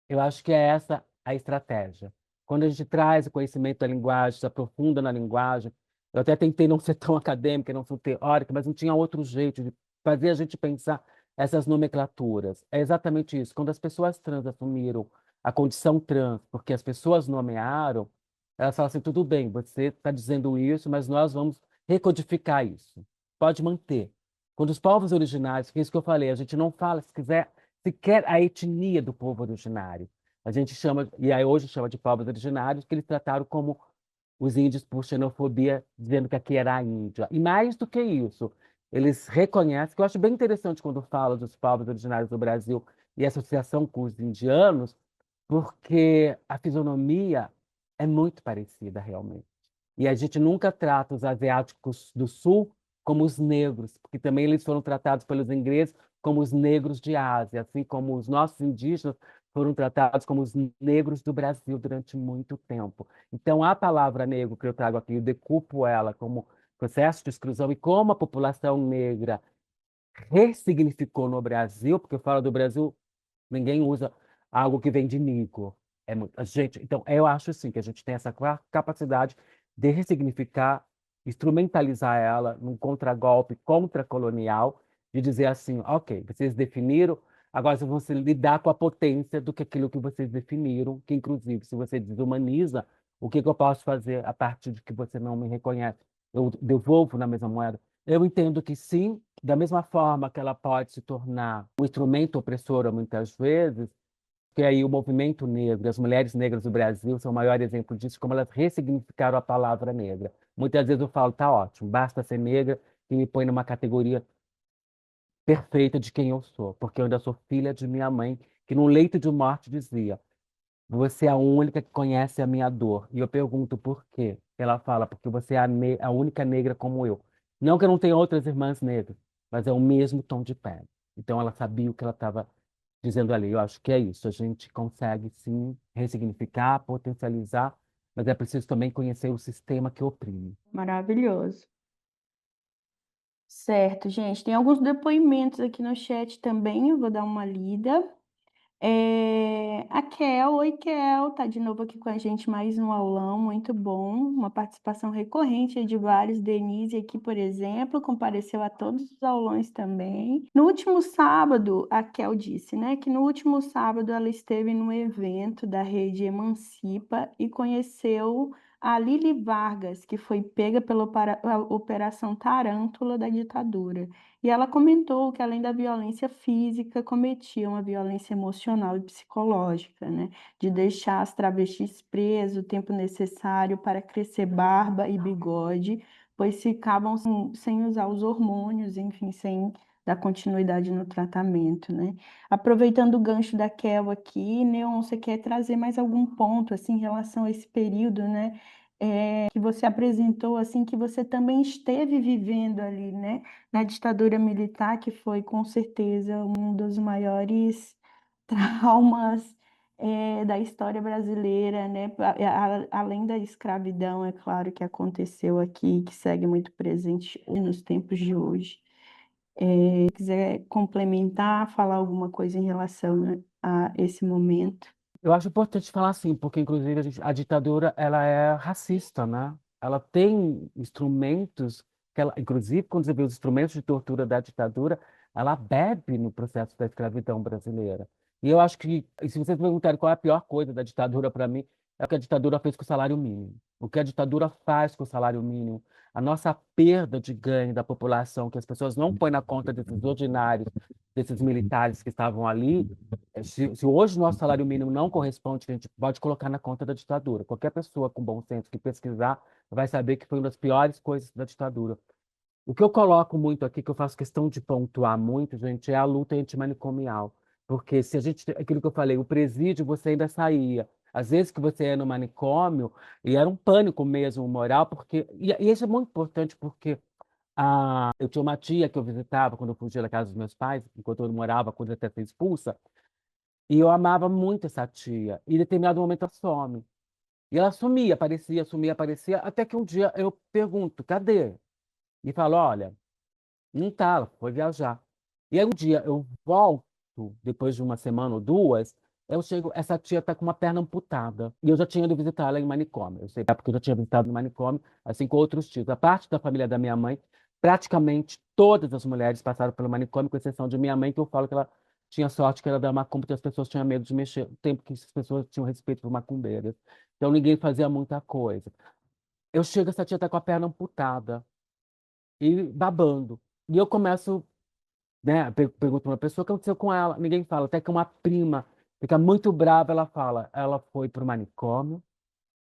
Eu acho que é essa a estratégia. Quando a gente traz o conhecimento da linguagem, se aprofunda na linguagem, eu até tentei não ser tão acadêmica, não ser teórica, mas não tinha outro jeito de fazer a gente pensar essas nomenclaturas. É exatamente isso. Quando as pessoas trans assumiram a condição trans, porque as pessoas nomearam, elas falam assim, tudo bem, você está dizendo isso, mas nós vamos recodificar isso. Pode manter. Quando os povos originários, que é isso que eu falei, a gente não fala, se quiser, sequer a etnia do povo originário. A gente chama, e aí hoje chama de povos originários, que eles trataram como os índios por xenofobia, dizendo que aqui era a Índia. E mais do que isso, eles reconhecem, que eu acho bem interessante quando falo dos povos originários do Brasil e associação com os indianos, porque a fisionomia é muito parecida realmente. E a gente nunca trata os asiáticos do sul como os negros, porque também eles foram tratados pelos ingleses como os negros de Ásia, assim como os nossos indígenas foram tratados como os negros do Brasil durante muito tempo. Então, a palavra negro que eu trago aqui, eu decupo ela como processo de exclusão e como a população negra ressignificou no Brasil, porque eu falo do Brasil, ninguém usa algo que vem de Nigo. A gente, então, eu acho sim que a gente tem essa capacidade de ressignificar, instrumentalizar ela num contragolpe contra-colonial, de dizer assim, ok, vocês definiram, agora vocês vão se lidar com a potência do que aquilo que vocês definiram, que inclusive, se você desumaniza, o que que eu posso fazer a partir de que você não me reconhece? Eu devolvo na mesma moeda? Eu entendo que sim, da mesma forma que ela pode se tornar um instrumento opressor muitas vezes, que aí o movimento negro, as mulheres negras do Brasil são o maior exemplo disso, como elas ressignificaram a palavra negra. Muitas vezes eu falo, tá ótimo, basta ser negra e me põe numa categoria perfeita de quem eu sou, porque eu ainda sou filha de minha mãe, que num leito de morte dizia, você é a única que conhece a minha dor. E eu pergunto por quê? Ela fala, porque você é a única negra como eu. Não que eu não tenha outras irmãs negras, mas é o mesmo tom de pele. Então ela sabia o que ela estava dizendo ali. Eu acho que é isso. A gente consegue sim ressignificar, potencializar, mas é preciso também conhecer o sistema que oprime. Maravilhoso. Certo, gente. Tem alguns depoimentos aqui no chat também, eu vou dar uma lida. A Kel, oi Kel, tá de novo aqui com a gente mais um aulão, muito bom, uma participação recorrente de vários. Denise aqui, por exemplo, compareceu a todos os aulões também. No último sábado, a Kel disse, né, que no último sábado ela esteve no evento da rede Emancipa e conheceu a Lili Vargas, que foi pega pela Operação Tarântula da ditadura. E ela comentou que, além da violência física, cometia uma violência emocional e psicológica, né? De deixar as travestis presas o tempo necessário para crescer barba e bigode, pois ficavam sem usar os hormônios, enfim, sem dar continuidade no tratamento, né? Aproveitando o gancho da Kel aqui, Neon, você quer trazer mais algum ponto, assim, em relação a esse período, né? Que você apresentou, assim, que você também esteve vivendo ali, né? Na ditadura militar, que foi, com certeza, um dos maiores traumas da história brasileira, né? Além da escravidão, é claro, que aconteceu aqui, que segue muito presente nos tempos de hoje. Se quiser complementar, falar alguma coisa em relação, né, a esse momento. Eu acho importante falar assim, porque inclusive a ditadura ela é racista, né? Ela tem instrumentos que ela, inclusive quando você vê os instrumentos de tortura da ditadura, ela bebe no processo da escravidão brasileira. E eu acho que, e se vocês me perguntarem qual é a pior coisa da ditadura para mim, é o que a ditadura fez com o salário mínimo. O que a ditadura faz com o salário mínimo, a nossa perda de ganho da população, que as pessoas não põem na conta desses ordinários, desses militares que estavam ali. Se hoje o nosso salário mínimo não corresponde, a gente pode colocar na conta da ditadura. Qualquer pessoa com bom senso que pesquisar vai saber que foi uma das piores coisas da ditadura. O que eu coloco muito aqui, que eu faço questão de pontuar muito, gente, é a luta antimanicomial. Porque se a gente, aquilo que eu falei, o presídio você ainda saía. Às vezes que você ia no manicômio, e era um pânico mesmo moral, porque, e isso é muito importante porque eu tinha uma tia que eu visitava quando eu fugia da casa dos meus pais, enquanto eu morava, quando eu até fui expulsa, e eu amava muito essa tia. E em determinado momento ela some. E ela sumia, aparecia, sumia, aparecia, até que um dia eu pergunto, cadê? E falo, olha, não tá, ela foi viajar. E aí um dia eu volto, depois de uma semana ou duas, eu chego, essa tia tá com uma perna amputada. E eu já tinha ido visitar ela em manicômio. Eu sei porque eu já tinha visitado no manicômio, assim como outros tios. A parte da família da minha mãe, praticamente todas as mulheres passaram pelo manicômio, com exceção de minha mãe, que eu falo que ela tinha sorte que era da macumba, porque as pessoas tinham medo de mexer, o tempo que as pessoas tinham respeito por macumbeiras. Então ninguém fazia muita coisa. Eu chego, essa tia tá com a perna amputada e babando. E eu começo, né, pergunto para uma pessoa o que aconteceu com ela. Ninguém fala, até que uma prima fica muito brava, ela fala, ela foi para o manicômio,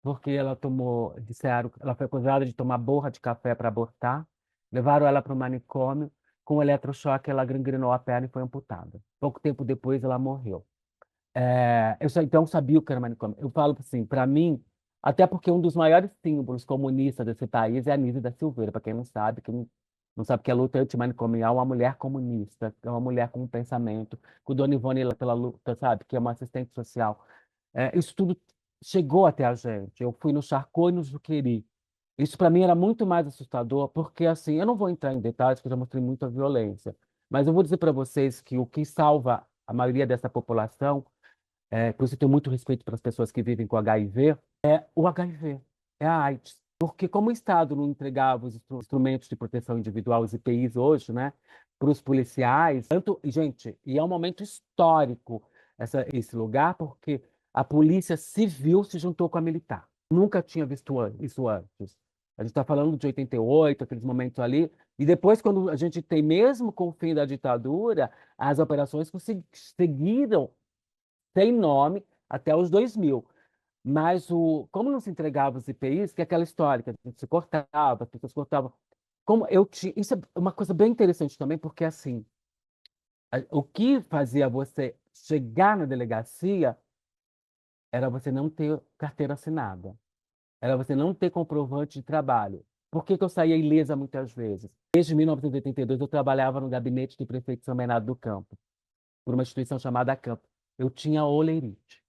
porque ela tomou, disseram, ela foi acusada de tomar borra de café para abortar, levaram ela para o manicômio, com o eletrochoque ela gangrenou a perna e foi amputada. Pouco tempo depois ela morreu. Então sabia o que era manicômio. Eu falo assim, para mim, até porque um dos maiores símbolos comunistas desse país é a Anísia da Silveira, para quem não sabe, quem não sabe que a luta antimanicomial é uma mulher comunista, é uma mulher com um pensamento, com o Dona Ivone lá pela luta, sabe, que é uma assistente social. Isso tudo chegou até a gente. Eu fui no Charcot e no Juqueri. Isso para mim era muito mais assustador, porque assim, eu não vou entrar em detalhes, porque eu já mostrei muita violência, mas eu vou dizer para vocês que o que salva a maioria dessa população, por isso eu tenho muito respeito para as pessoas que vivem com HIV, é o HIV, é a AIDS. Porque como o Estado não entregava os instrumentos de proteção individual, os IPIs hoje, né, para os policiais, tanto, e, gente, e é um momento histórico esse lugar, porque a polícia civil se juntou com a militar. Nunca tinha visto isso antes. A gente está falando de 88, aqueles momentos ali, e depois, quando a gente tem, mesmo com o fim da ditadura, as operações seguiram sem nome até os 2000. Mas como não se entregava os IPIs, que é aquela história que a gente se cortava, as pessoas cortavam. Isso é uma coisa bem interessante também, porque assim, o que fazia você chegar na delegacia era você não ter carteira assinada, era você não ter comprovante de trabalho. Por que que eu saía ilesa muitas vezes? Desde 1982 eu trabalhava no gabinete do prefeito de São Bernardo do Campo, por uma instituição chamada Campo. Eu tinha olerite.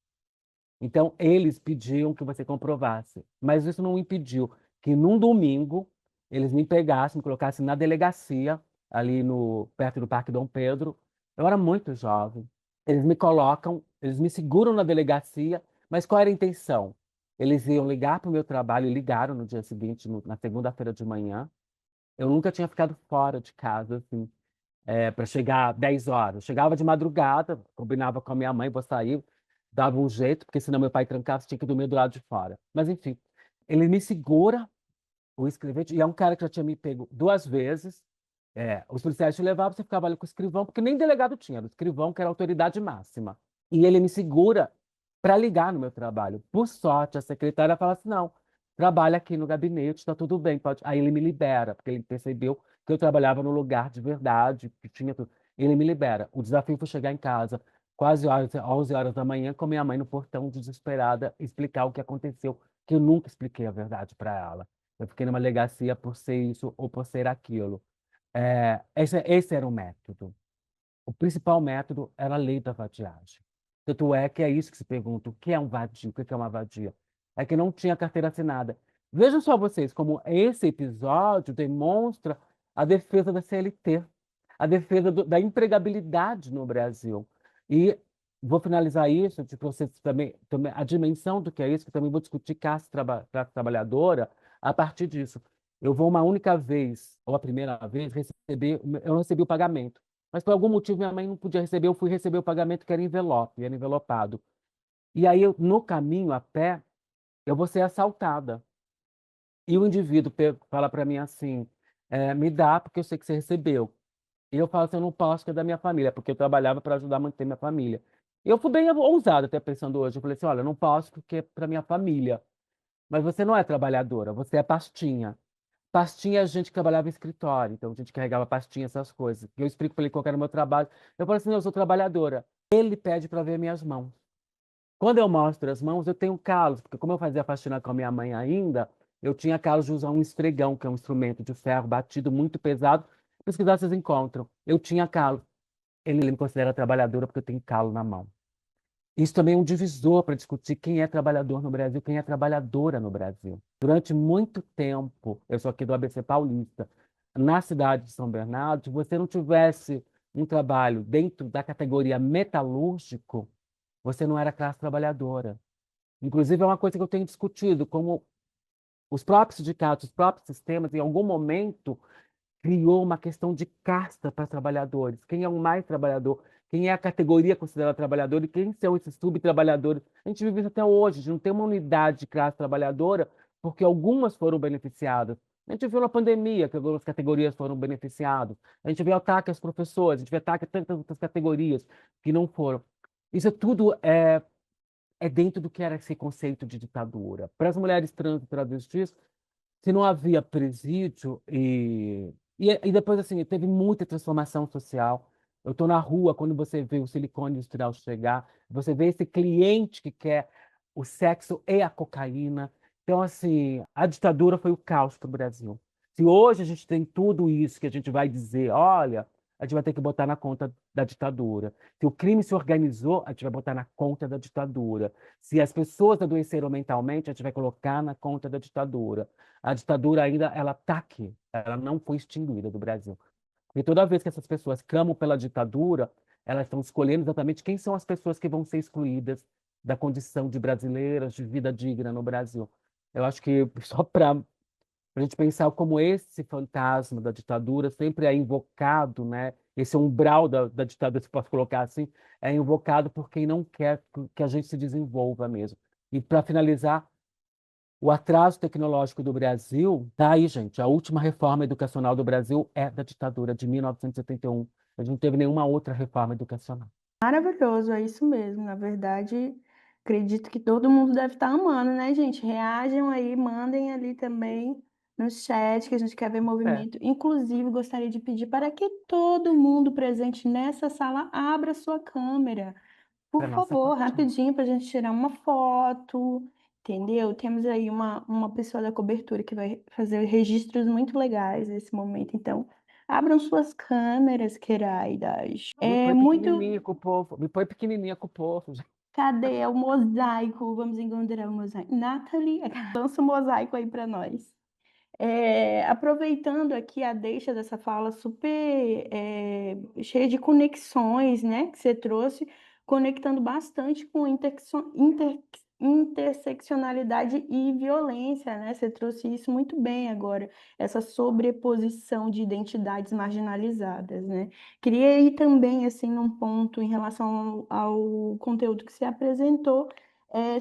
Então, eles pediam que você comprovasse, mas isso não impediu que num domingo eles me pegassem, me colocassem na delegacia, ali no, perto do Parque Dom Pedro. Eu era muito jovem. Eles me colocam, eles me seguram na delegacia, mas qual era a intenção? Eles iam ligar para o meu trabalho, e ligaram no dia seguinte, na segunda-feira de manhã. Eu nunca tinha ficado fora de casa, assim, para chegar 10 horas. Eu chegava de madrugada, combinava com a minha mãe, vou sair, dava um jeito, porque senão meu pai trancava, tinha que dormir do lado de fora. Mas enfim, ele me segura, o escrevente, e é um cara que já tinha me pego duas vezes. Os policiais te levavam, você ficava ali com o escrivão, porque nem delegado tinha, era o escrivão que era a autoridade máxima. E ele me segura para ligar no meu trabalho. Por sorte, a secretária fala assim: não, trabalha aqui no gabinete, está tudo bem, pode. Aí ele me libera, porque ele percebeu que eu trabalhava no lugar de verdade, que tinha tudo. Ele me libera. O desafio foi chegar em casa, quase 11 horas da manhã, com minha mãe no portão, desesperada, explicar o que aconteceu, que eu nunca expliquei a verdade para ela. Eu fiquei numa delegacia por ser isso ou por ser aquilo. Esse era o método. O principal método era a lei da vadiagem. Tanto é que é isso que se pergunta: o que é um vadio? O que é uma vadia? É que não tinha carteira assinada. Vejam só vocês como esse episódio demonstra a defesa da CLT, a defesa da empregabilidade no Brasil. E vou finalizar isso, de vocês também a dimensão do que é isso, que também vou discutir classe trabalhadora a partir disso. Eu vou uma única vez, ou a primeira vez, eu não recebi o pagamento. Mas por algum motivo minha mãe não podia receber, eu fui receber o pagamento que era envelope, era envelopado. E aí, no caminho, a pé, eu vou ser assaltada. E o indivíduo fala para mim assim, me dá porque eu sei que você recebeu. E eu falo assim, eu não posso, que é da minha família, porque eu trabalhava para ajudar a manter minha família. E eu fui bem ousado até pensando hoje. Eu falei assim, olha, eu não posso porque é para minha família. Mas você não é trabalhadora, você é pastinha. Pastinha é gente que trabalhava em escritório, então a gente carregava pastinha, essas coisas. Eu explico para ele qual era o meu trabalho. Eu falo assim, não, eu sou trabalhadora. Ele pede para ver minhas mãos. Quando eu mostro as mãos, eu tenho calos, porque como eu fazia faxina com a minha mãe ainda, eu tinha calos de usar um esfregão, que é um instrumento de ferro batido muito pesado. Pesquisar, vocês encontram. Eu tinha calo. Ele me considera trabalhadora porque eu tenho calo na mão. Isso também é um divisor para discutir quem é trabalhador no Brasil, quem é trabalhadora no Brasil. Durante muito tempo, eu sou aqui do ABC Paulista, na cidade de São Bernardo, se você não tivesse um trabalho dentro da categoria metalúrgico, você não era classe trabalhadora. Inclusive, é uma coisa que eu tenho discutido, como os próprios sindicatos, os próprios sistemas, em algum momento, criou uma questão de casta para trabalhadores. Quem é o mais trabalhador? Quem é a categoria considerada trabalhador e quem são esses subtrabalhadores? A gente vive isso até hoje. A gente não tem uma unidade de classe trabalhadora porque algumas foram beneficiadas. A gente viu na pandemia que algumas categorias foram beneficiadas. A gente vê ataque aos professores, a gente vê ataque a tantas outras categorias que não foram. Isso tudo é dentro do que era esse conceito de ditadura. Para as mulheres trans e travestis, se não havia presídio e depois assim teve muita transformação social. Eu estou na rua quando você vê o silicone industrial chegar, você vê esse cliente que quer o sexo e a cocaína. Então assim, a ditadura foi o caos para o Brasil. Se hoje a gente tem tudo isso que a gente vai dizer, olha, a gente vai ter que botar na conta da ditadura. Se o crime se organizou, a gente vai botar na conta da ditadura. Se as pessoas adoeceram mentalmente, a gente vai colocar na conta da ditadura. A ditadura ainda ela está aqui, ela não foi extinguida do Brasil. E toda vez que essas pessoas clamam pela ditadura, elas estão escolhendo exatamente quem são as pessoas que vão ser excluídas da condição de brasileiras, de vida digna no Brasil. Eu acho que só para a gente pensar como esse fantasma da ditadura sempre é invocado, né? Esse umbral da ditadura, se posso colocar assim, é invocado por quem não quer que a gente se desenvolva mesmo. E para finalizar, o atraso tecnológico do Brasil, tá aí, gente. A última reforma educacional do Brasil é da ditadura de 1971. A gente não teve nenhuma outra reforma educacional. Maravilhoso, é isso mesmo. Na verdade, acredito que todo mundo deve estar amando, né, gente? Reajam aí, mandem ali também no chat que a gente quer ver É, movimento. Inclusive, gostaria de pedir para que todo mundo presente nessa sala abra sua câmera. Por para nossa favor, fotinho. rapidinho para a gente tirar uma foto, entendeu? Temos aí uma pessoa da cobertura que vai fazer registros muito legais nesse momento. Então, abram suas câmeras, queridas. Me É põe muito. pequenininha com o povo. Me põe pequenininha com o povo. Cadê o mosaico? Vamos encontrar o mosaico. Nathalie, lança o mosaico aí para nós. Aproveitando aqui a deixa dessa fala super cheia de conexões, né, que você trouxe, conectando bastante com interseccionalidade e violência, né? Você trouxe isso muito bem agora, essa sobreposição de identidades marginalizadas, né? Queria ir também, assim, num ponto em relação ao conteúdo que você apresentou,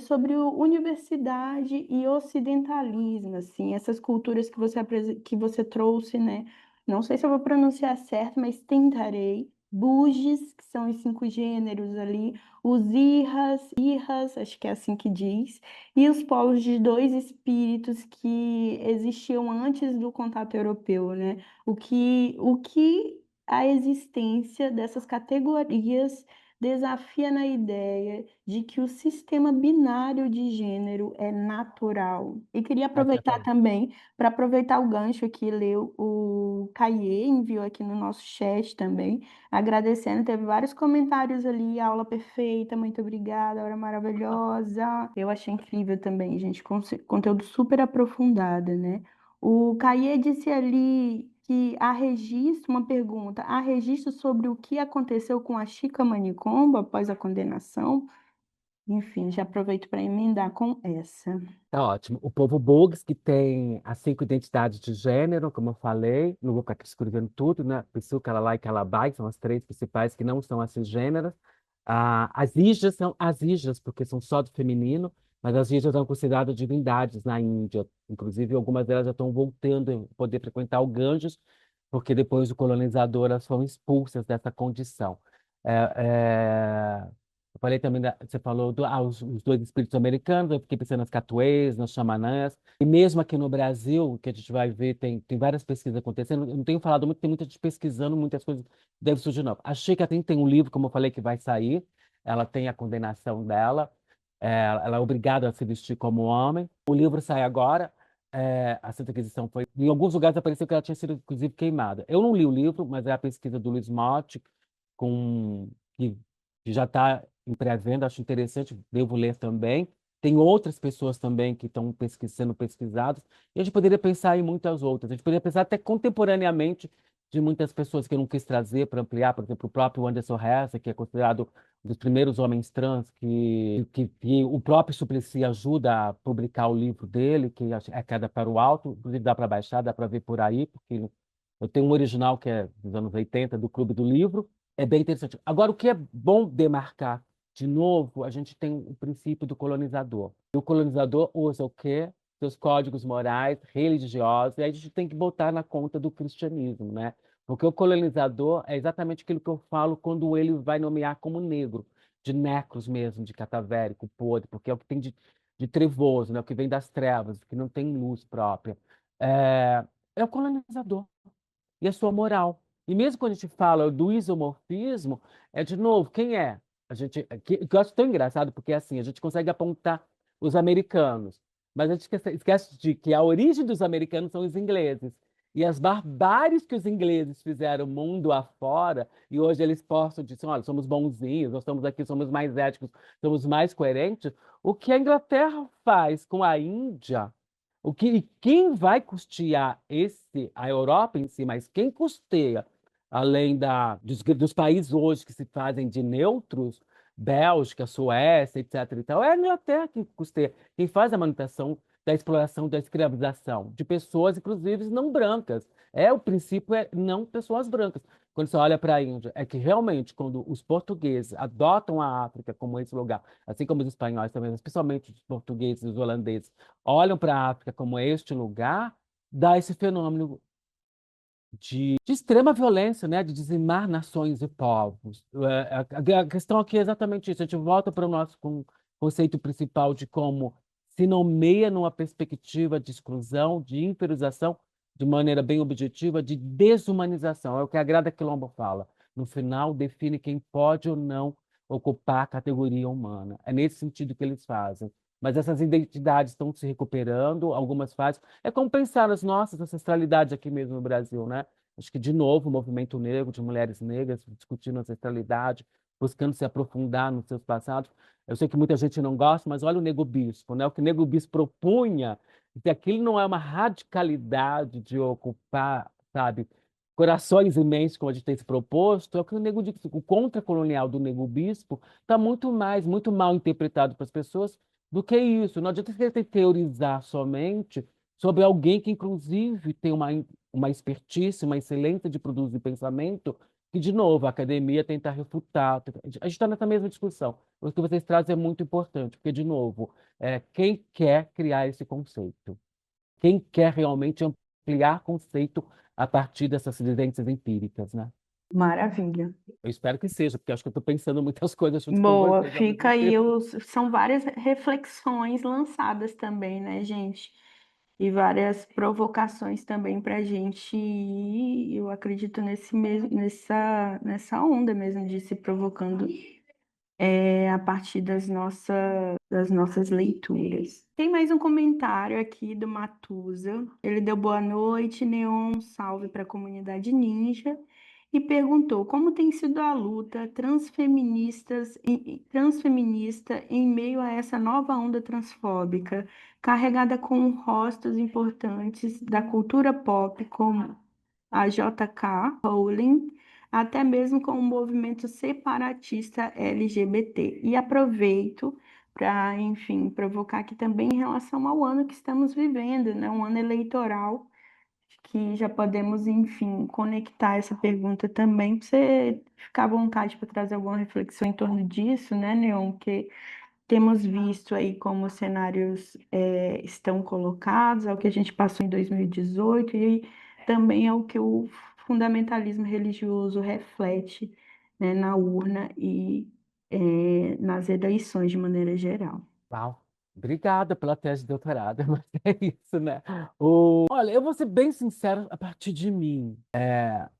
sobre universidade e ocidentalismo, assim, essas culturas que que você trouxe, né? Não sei se eu vou pronunciar certo, mas tentarei. Buges, que são os cinco gêneros ali, os irras, acho que é assim que diz, e os polos de dois espíritos que existiam antes do contato europeu, né? O que a existência dessas categorias desafia na ideia de que o sistema binário de gênero é natural. E queria Aí você aproveitar fala, também, para aproveitar o gancho aqui, leu o Caie enviou aqui no nosso chat também, agradecendo, teve vários comentários ali, aula perfeita, muito obrigada, hora maravilhosa. Eu achei incrível também, gente, conteúdo super aprofundado, né? O Caie disse ali que há registro, uma pergunta, há registro sobre o que aconteceu com a Chica Manicomba após a condenação? Enfim, já aproveito para emendar com essa. tá ótimo. O povo Bugs, que tem as 5 identidades de gênero, como eu falei, não vou ficar aqui escrevendo tudo, né? Pessoa, Kalalai e Kalabai, que são as 3 principais que não são as cisgêneras. As Ijas são as Ijas, porque são só do feminino, mas as Ijas são consideradas divindades na Índia. Inclusive, algumas delas já estão voltando a poder frequentar o Ganges, porque depois do colonizador elas foram expulsas dessa condição. Eu falei também, você falou os 2 espíritos americanos, eu fiquei pensando nas catuês, nas xamanãs, e mesmo aqui no Brasil, que a gente vai ver, tem várias pesquisas acontecendo, eu não tenho falado muito, tem muita gente pesquisando, muitas coisas devem surgir novas. A Chica tem um livro, como eu falei, que vai sair, ela tem a condenação dela, ela é obrigada a se vestir como homem. O livro sai agora, a Santa Inquisição foi... Em alguns lugares apareceu que ela tinha sido, inclusive, queimada. Eu não li o livro, mas é a pesquisa do Luiz Motti, com... que já está em pré-venda, acho interessante, devo ler também. Tem outras pessoas também que estão sendo pesquisadas, e a gente poderia pensar em muitas outras. A gente poderia pensar até contemporaneamente de muitas pessoas que eu não quis trazer para ampliar, por exemplo, o próprio Anderson Hessa, que é considerado um dos primeiros homens trans, que o próprio Suplicy ajuda a publicar o livro dele, que é Queda para o Alto, inclusive dá para baixar, dá para ver por aí, porque eu tenho um original que é dos anos 80, do Clube do Livro, é bem interessante. Agora, o que é bom demarcar, de novo, a gente tem o princípio do colonizador. E o colonizador usa o quê? Seus códigos morais, religiosos, e aí a gente tem que botar na conta do cristianismo, né? Porque o colonizador é exatamente aquilo que eu falo quando ele vai nomear como negro, de necros mesmo, de catavérico, podre, porque é o que tem de trevoso, né? O que vem das trevas, que não tem luz própria. É o colonizador e a sua moral. E mesmo quando a gente fala do isomorfismo, é de novo, quem é? Que eu acho tão engraçado, porque assim, a gente consegue apontar os americanos, mas a gente esquece de que a origem dos americanos são os ingleses. E as barbáries que os ingleses fizeram mundo afora, e hoje eles possam dizer, olha, somos bonzinhos, nós estamos aqui, somos mais éticos, somos mais coerentes. O que a Inglaterra faz com a Índia, e quem vai custear a Europa em si, mas quem custeia, além dos países hoje que se fazem de neutros, Bélgica, Suécia, etc. e tal, é a Inglaterra que custeia, quem faz a manutenção da exploração, da escravização de pessoas, inclusive não brancas. O princípio é não pessoas brancas. Quando você olha para a Índia, é que realmente, quando os portugueses adotam a África como esse lugar, assim como os espanhóis também, especialmente os portugueses e os holandeses, olham para a África como este lugar, dá esse fenômeno de extrema violência, né? De dizimar nações e povos. A questão aqui é exatamente isso. A gente volta para o nosso conceito principal de como se nomeia numa perspectiva de exclusão, de inferiorização, de maneira bem objetiva, de desumanização. É o que a Grada Quilombo fala. No final, define quem pode ou não ocupar a categoria humana. É nesse sentido que eles fazem. Mas essas identidades estão se recuperando, algumas fases. É como pensar nas nossas ancestralidades aqui mesmo no Brasil, né? Acho que, de novo, o movimento negro, de mulheres negras discutindo ancestralidade, buscando se aprofundar nos seus passados. Eu sei que muita gente não gosta, mas olha o Nego Bispo, né? O que o Nego Bispo propunha, se aquilo não é uma radicalidade de ocupar, sabe, corações imensos, como a gente tem se proposto, é o que o Nego disse. O contracolonial do Nego Bispo está muito mal interpretado para as pessoas do que isso. Não adianta você teorizar somente sobre alguém que, inclusive, tem uma expertise, uma excelência de produzir pensamento, que, de novo, a academia tenta refutar. A gente está nessa mesma discussão. O que vocês trazem é muito importante, porque, de novo, quem quer criar esse conceito? Quem quer realmente ampliar conceito a partir dessas evidências empíricas, né? Maravilha. Eu espero que seja, porque acho que eu estou pensando muitas coisas junto com Boa, vocês ao fica mesmo aí tempo. são várias reflexões lançadas também, né, gente? E várias provocações também para a gente ir, eu acredito nessa onda mesmo de se provocando a partir das nossas leituras. Tem mais um comentário aqui do Matusa. Ele deu boa noite, Neon, um salve para a comunidade ninja e perguntou como tem sido a luta transfeminista em meio a essa nova onda transfóbica, carregada com rostos importantes da cultura pop como a JK Rowling, até mesmo com o movimento separatista LGBT. E aproveito para, enfim, provocar aqui também em relação ao ano que estamos vivendo, né? Um ano eleitoral, que já podemos, enfim, conectar essa pergunta também, para você ficar à vontade para trazer alguma reflexão em torno disso, né, Neon? Que temos visto aí como os cenários estão colocados, ao que a gente passou em 2018 e também ao que o fundamentalismo religioso reflete, né, na urna e nas eleições de maneira geral. Uau. Obrigada pela tese de doutorado, mas é isso, né? Olha, eu vou ser bem sincero a partir de mim.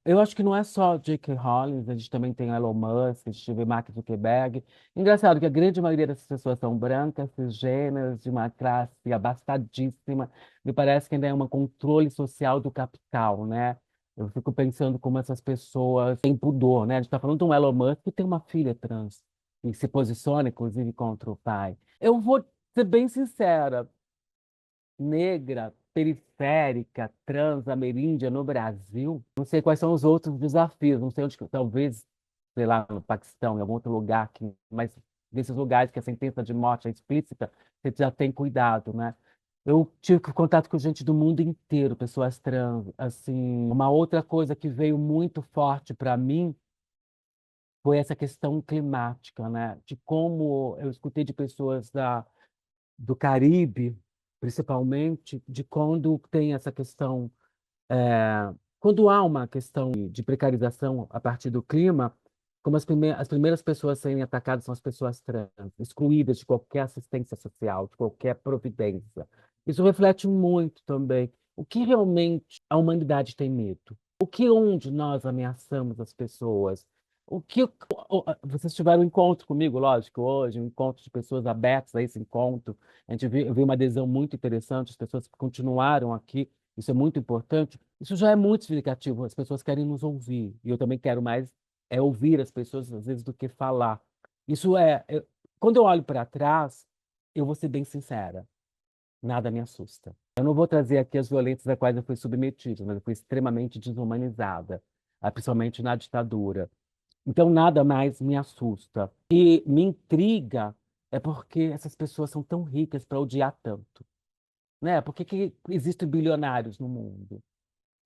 Eu acho que não é só J.K. Rowling, a gente também tem Elon Musk, a gente vê Mark Zuckerberg. Engraçado que a grande maioria dessas pessoas são brancas, cisgêneras, de uma classe abastadíssima. Me parece que ainda é um controle social do capital, né? Eu fico pensando como essas pessoas têm pudor, né? A gente está falando de um Elon Musk que tem uma filha trans e se posiciona, inclusive, contra o pai. Eu vou ser bem sincera, negra, periférica, trans, ameríndia no Brasil, não sei quais são os outros desafios, não sei onde, talvez, sei lá, no Paquistão, em algum outro lugar, mas desses lugares que a sentença de morte é explícita, você já tem cuidado, né? Eu tive contato com gente do mundo inteiro, pessoas trans, assim, uma outra coisa que veio muito forte para mim foi essa questão climática, né? De como eu escutei de pessoas do Caribe, principalmente, de quando tem essa questão, quando há uma questão de precarização a partir do clima, como as primeiras pessoas a serem atacadas são as pessoas trans, excluídas de qualquer assistência social, de qualquer providência. Isso reflete muito também o que realmente a humanidade tem medo. O que onde nós ameaçamos as pessoas? O que vocês tiveram um encontro comigo, lógico, hoje, um encontro de pessoas abertas a esse encontro. A gente viu uma adesão muito interessante, as pessoas continuaram aqui, isso é muito importante. Isso já é muito significativo, as pessoas querem nos ouvir, e eu também quero mais ouvir as pessoas, às vezes, do que falar. Isso quando eu olho para trás, eu vou ser bem sincera, nada me assusta. Eu não vou trazer aqui as violências a quais eu fui submetida, mas eu fui extremamente desumanizada, principalmente na ditadura. Então, nada mais me assusta. E me intriga é porque essas pessoas são tão ricas para odiar tanto, né? Por que que existem bilionários no mundo?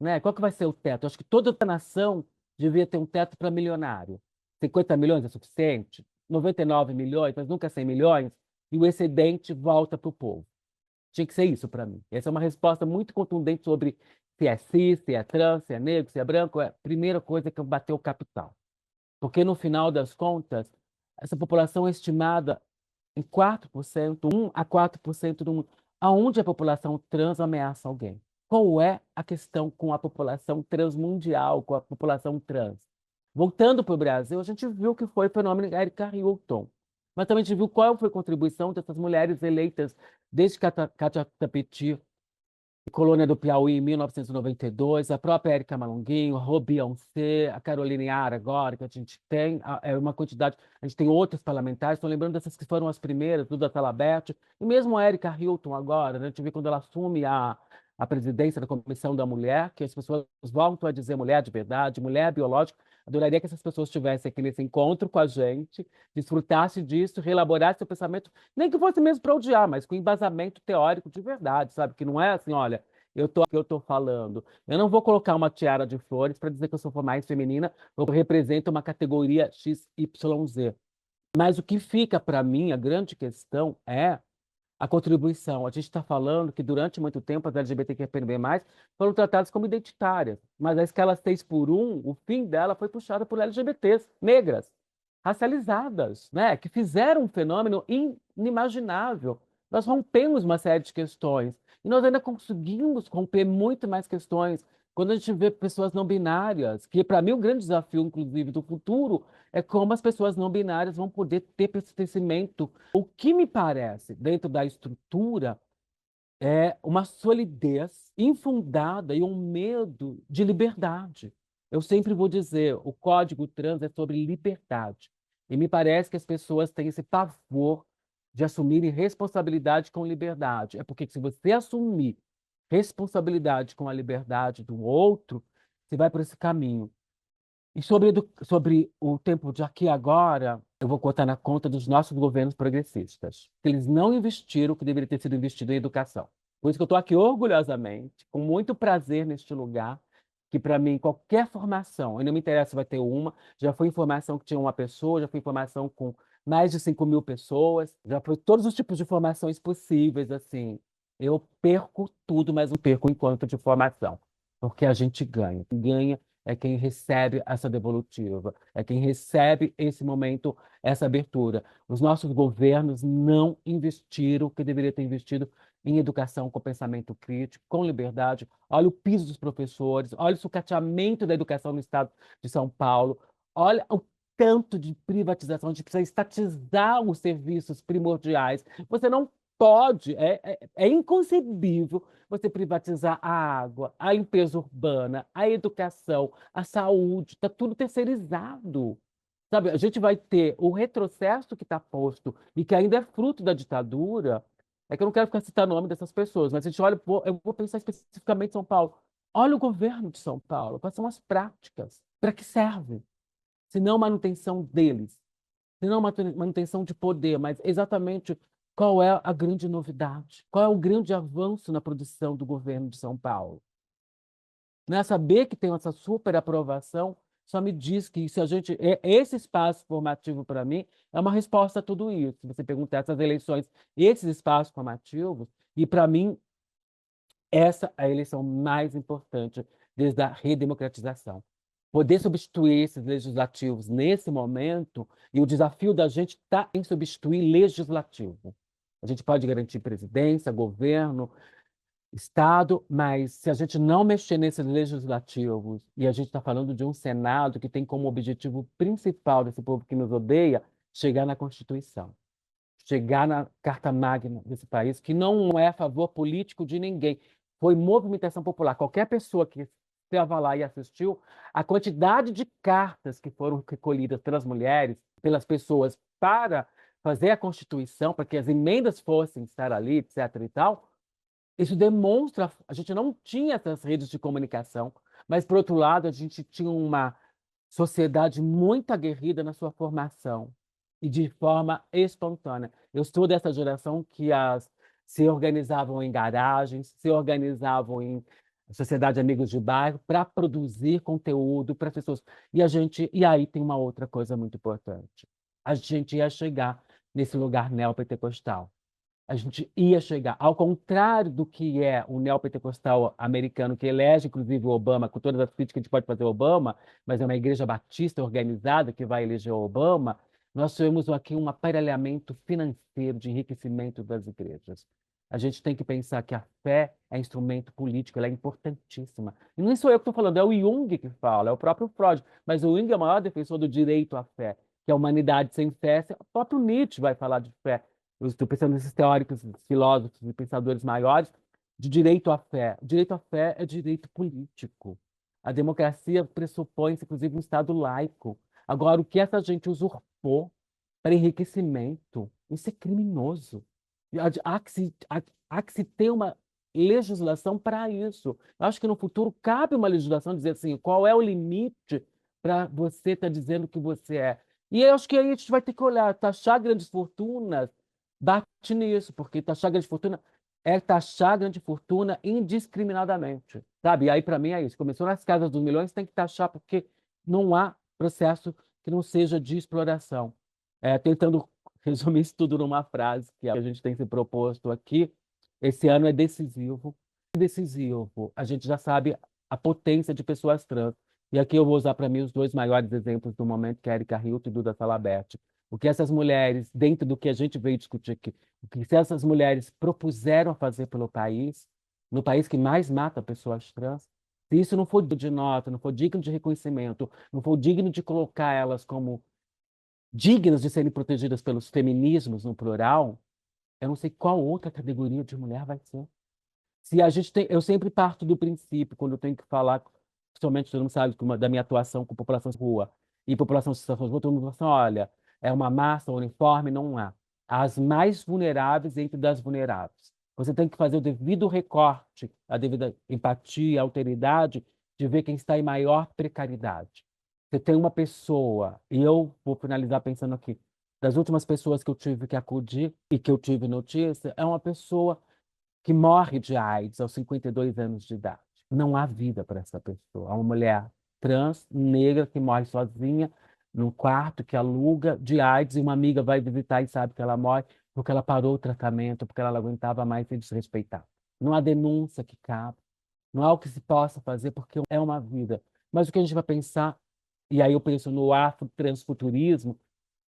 Né? Qual que vai ser o teto? Eu acho que toda nação devia ter um teto para milionário. 50 milhões é suficiente? 99 milhões, mas nunca 100 milhões? E o excedente volta para o povo. Tinha que ser isso para mim. Essa é uma resposta muito contundente sobre se é cis, se é trans, se é negro, se é branco. É a primeira coisa que bateu o capital. Porque, no final das contas, essa população é estimada em 4%, 1 a 4% do mundo. Aonde a população trans ameaça alguém? Qual é a questão com a população transmundial, com a população trans? Voltando para o Brasil, a gente viu que foi o fenômeno Erika Hilton, mas também a gente viu qual foi a contribuição dessas mulheres eleitas desde Cátia Tapeti, Colônia do Piauí, em 1992, a própria Érica Malunguinho, a Rô Beyoncé, a Caroline Yara agora, que a gente tem, é uma quantidade, a gente tem outros parlamentares, estou lembrando dessas que foram as primeiras, Duda Salabert, e mesmo a Érica Hilton agora, né, a gente vê quando ela assume a presidência da Comissão da Mulher, que as pessoas voltam a dizer mulher de verdade, mulher biológica. Adoraria que essas pessoas estivessem aqui nesse encontro com a gente, desfrutassem disso, reelaborassem seu pensamento, nem que fosse mesmo para odiar, mas com embasamento teórico de verdade, sabe? Que não é assim, olha, eu tô falando. Eu não vou colocar uma tiara de flores para dizer que eu sou mais feminina ou que eu represento uma categoria XYZ. Mas o que fica para mim, a grande questão é a contribuição. A gente está falando que durante muito tempo as LGBTQIA+, foram tratadas como identitárias, mas a escala 6 por 1, o fim dela foi puxada por LGBTs, negras, racializadas, né, que fizeram um fenômeno inimaginável. Nós rompemos uma série de questões e nós ainda conseguimos romper muito mais questões quando a gente vê pessoas não binárias, que para mim o grande desafio, inclusive, do futuro é como as pessoas não binárias vão poder ter pertencimento. O que me parece, dentro da estrutura, é uma solidez infundada e um medo de liberdade. Eu sempre vou dizer, o código trans é sobre liberdade. E me parece que as pessoas têm esse pavor de assumirem responsabilidade com liberdade. É porque se você assumir responsabilidade com a liberdade do outro, você vai por esse caminho. E sobre o tempo de aqui e agora, eu vou contar na conta dos nossos governos progressistas. Eles não investiram o que deveria ter sido investido em educação. Por isso que eu estou aqui orgulhosamente, com muito prazer neste lugar, que para mim qualquer formação, e não me interessa se vai ter uma, já foi informação que tinha uma pessoa, já foi informação com mais de 5.000 pessoas, já foi todos os tipos de formações possíveis, assim. Eu perco tudo, mas não perco enquanto de formação, porque a gente ganha. Ganha é quem recebe essa devolutiva, é quem recebe esse momento, essa abertura. Os nossos governos não investiram o que deveria ter investido em educação com pensamento crítico, com liberdade. Olha o piso dos professores, olha o sucateamento da educação no estado de São Paulo, olha o tanto de privatização, a gente precisa estatizar os serviços primordiais. Você não pode, é inconcebível você privatizar a água, a limpeza urbana, a educação, a saúde, está tudo terceirizado. Sabe, a gente vai ter o retrocesso que está posto e que ainda é fruto da ditadura. É que eu não quero ficar citando o nome dessas pessoas, mas a gente olha, eu vou pensar especificamente em São Paulo. Olha o governo de São Paulo, quais são as práticas? Para que serve? Se não manutenção deles, se não manutenção de poder, mas exatamente qual é a grande novidade? Qual é o grande avanço na produção do governo de São Paulo? Né? Saber que tem essa super aprovação só me diz que se a gente esse espaço formativo para mim é uma resposta a tudo isso. Se você perguntar essas eleições, esses espaços formativos, e para mim essa é a eleição mais importante desde a redemocratização. Poder substituir esses legislativos nesse momento, e o desafio da gente está em substituir legislativo. A gente pode garantir presidência, governo, Estado, mas se a gente não mexer nesses legislativos, e a gente está falando de um Senado que tem como objetivo principal desse povo que nos odeia, chegar na Constituição, chegar na Carta Magna desse país, que não é a favor político de ninguém. Foi movimentação popular. Qualquer pessoa que estava lá e assistiu, a quantidade de cartas que foram recolhidas pelas mulheres, pelas pessoas para fazer a Constituição, para que as emendas fossem estar ali, etc. e tal, isso demonstra, a gente não tinha essas redes de comunicação, mas, por outro lado, a gente tinha uma sociedade muito aguerrida na sua formação e de forma espontânea. Eu sou dessa geração que se organizavam em garagens, se organizavam em sociedade Amigos de Bairro para produzir conteúdo para as pessoas. E aí tem uma outra coisa muito importante. A gente ia chegar nesse lugar neopentecostal. A gente ia chegar, ao contrário do que é o neopentecostal americano, que elege, inclusive, o Obama, com todas as críticas que a gente pode fazer ao Obama, mas é uma igreja batista organizada que vai eleger o Obama, nós temos aqui um aparelhamento financeiro de enriquecimento das igrejas. A gente tem que pensar que a fé é instrumento político, ela é importantíssima. E não sou eu que estou falando, é o Jung que fala, é o próprio Freud, mas o Jung é o maior defensor do direito à fé, que a humanidade sem fé, o próprio Nietzsche vai falar de fé. Eu estou pensando nesses teóricos, filósofos e pensadores maiores, de direito à fé. O direito à fé é direito político. A democracia pressupõe, inclusive, um Estado laico. Agora, o que essa gente usurpou para enriquecimento, isso é criminoso. Há que se ter uma legislação para isso. Eu acho que no futuro cabe uma legislação dizer assim, qual é o limite para você estar dizendo que você é. E eu acho que aí a gente vai ter que olhar, taxar grandes fortunas, bate nisso, porque taxar grande fortuna é taxar grande fortuna indiscriminadamente, sabe? E aí, para mim, é isso. Começou nas casas dos milhões, tem que taxar, porque não há processo que não seja de exploração. Tentando resumir isso tudo numa frase que a gente tem se proposto aqui. Esse ano é decisivo. Decisivo. A gente já sabe a potência de pessoas trans. E aqui eu vou usar para mim os dois maiores exemplos do momento, que é a Erika Hilton e Duda Salabert. O que essas mulheres, dentro do que a gente veio discutir aqui, o que essas mulheres propuseram fazer pelo país, no país que mais mata pessoas trans, se isso não for de nota, não for digno de reconhecimento, não for digno de colocar elas como dignas de serem protegidas pelos feminismos no plural, eu não sei qual outra categoria de mulher vai ser. Se a gente tem, eu sempre parto do princípio, quando eu tenho que falar, principalmente todo mundo sabe da minha atuação com população de rua e população de situações de rua, todo mundo fala assim, olha, é uma massa uniforme, não há. As mais vulneráveis entre das vulneráveis. Você tem que fazer o devido recorte, a devida empatia, alteridade, de ver quem está em maior precariedade. Você tem uma pessoa, e eu vou finalizar pensando aqui, das últimas pessoas que eu tive que acudir e que eu tive notícia, é uma pessoa que morre de AIDS aos 52 anos de idade. Não há vida para essa pessoa. É uma mulher trans, negra, que morre sozinha num quarto que aluga de AIDS e uma amiga vai visitar e sabe que ela morre porque ela parou o tratamento, porque ela não aguentava mais ser desrespeitada. Não há denúncia que cabe, não há o que se possa fazer porque é uma vida. Mas o que a gente vai pensar, e aí eu penso no afro-transfuturismo,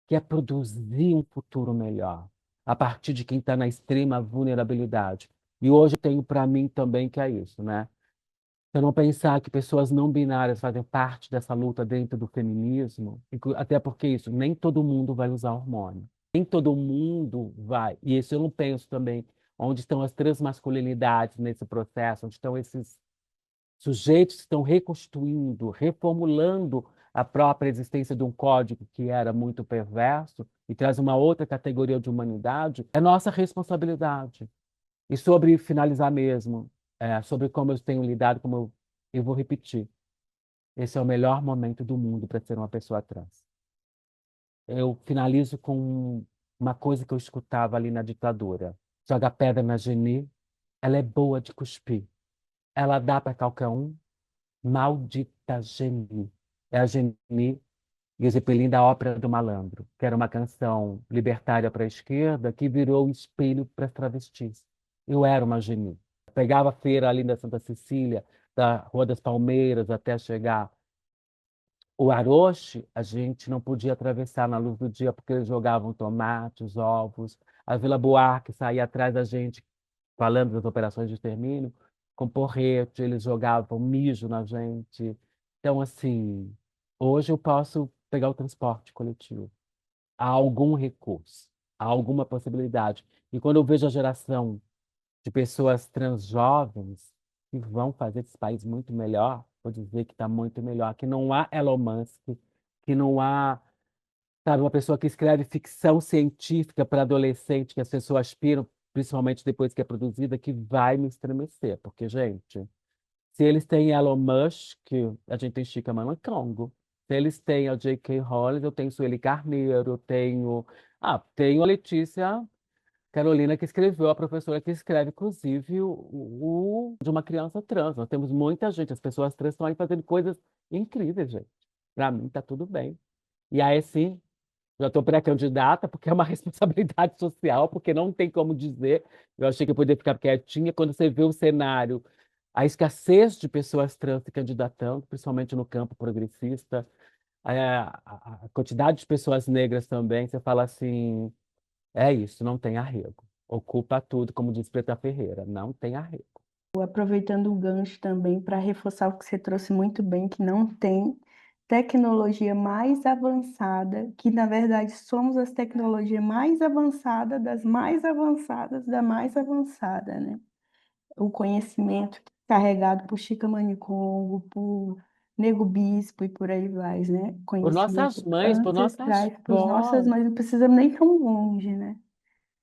que é produzir um futuro melhor, a partir de quem está na extrema vulnerabilidade. E hoje eu tenho para mim também que é isso, né? Se eu não pensar que pessoas não binárias fazem parte dessa luta dentro do feminismo, até porque isso, nem todo mundo vai usar hormônio. Nem todo mundo vai. E isso eu não penso também. Onde estão as transmasculinidades nesse processo? Onde estão esses sujeitos que estão reconstruindo, reformulando a própria existência de um código que era muito perverso e traz uma outra categoria de humanidade? É nossa responsabilidade. E sobre finalizar mesmo, sobre como eu tenho lidado, como eu vou repetir, esse é o melhor momento do mundo para ser uma pessoa trans. Eu finalizo com uma coisa que eu escutava ali na ditadura. Joga pedra na Geni, ela é boa de cuspir. Ela dá para qualquer um, maldita Geni. É a Geni e o Zeppelin da Ópera do Malandro, que era uma canção libertária para a esquerda que virou o espelho para as travestis. Eu era uma Geni. Pegava a feira ali da Santa Cecília, da Rua das Palmeiras, até chegar o Aroche, a gente não podia atravessar na luz do dia porque eles jogavam tomates, ovos. A Vila Buarque saía atrás da gente, falando das operações de extermínio, com porrete, eles jogavam mijo na gente. Então, assim, hoje eu posso pegar o transporte coletivo. Há algum recurso, há alguma possibilidade. E quando eu vejo a geração de pessoas trans jovens que vão fazer esse país muito melhor, vou dizer que está muito melhor, que não há Elon Musk, que não há, sabe, uma pessoa que escreve ficção científica para adolescente, que as pessoas aspiram, principalmente depois que é produzida, que vai me estremecer, porque, gente, se eles têm Elon Musk, a gente tem Chica Congo. Se eles têm a J.K. Rowling, eu tenho Sueli Carneiro, eu tenho... Ah, tenho a Letícia Carolina, que escreveu, a professora que escreve, inclusive, de uma criança trans. Nós temos muita gente, as pessoas trans estão aí fazendo coisas incríveis, gente. Para mim, tá tudo bem. E aí, sim, já estou pré-candidata, porque é uma responsabilidade social, porque não tem como dizer. Eu achei que eu poderia ficar quietinha. Quando você vê o cenário, a escassez de pessoas trans se candidatando, principalmente no campo progressista, a quantidade de pessoas negras também, você fala assim. É isso, não tem arrego. Ocupa tudo, como diz Preta Ferreira, não tem arrego. Aproveitando o gancho também para reforçar o que você trouxe muito bem, que não tem tecnologia mais avançada, que na verdade somos as tecnologias mais avançadas das mais avançadas da mais avançada, né? O conhecimento carregado por Chica Congo, por Nego Bispo e por aí vai, né? Por nossas Conhecimento mães, por nossas ancestrais para as nossas vós. mães, não precisamos nem tão longe, né?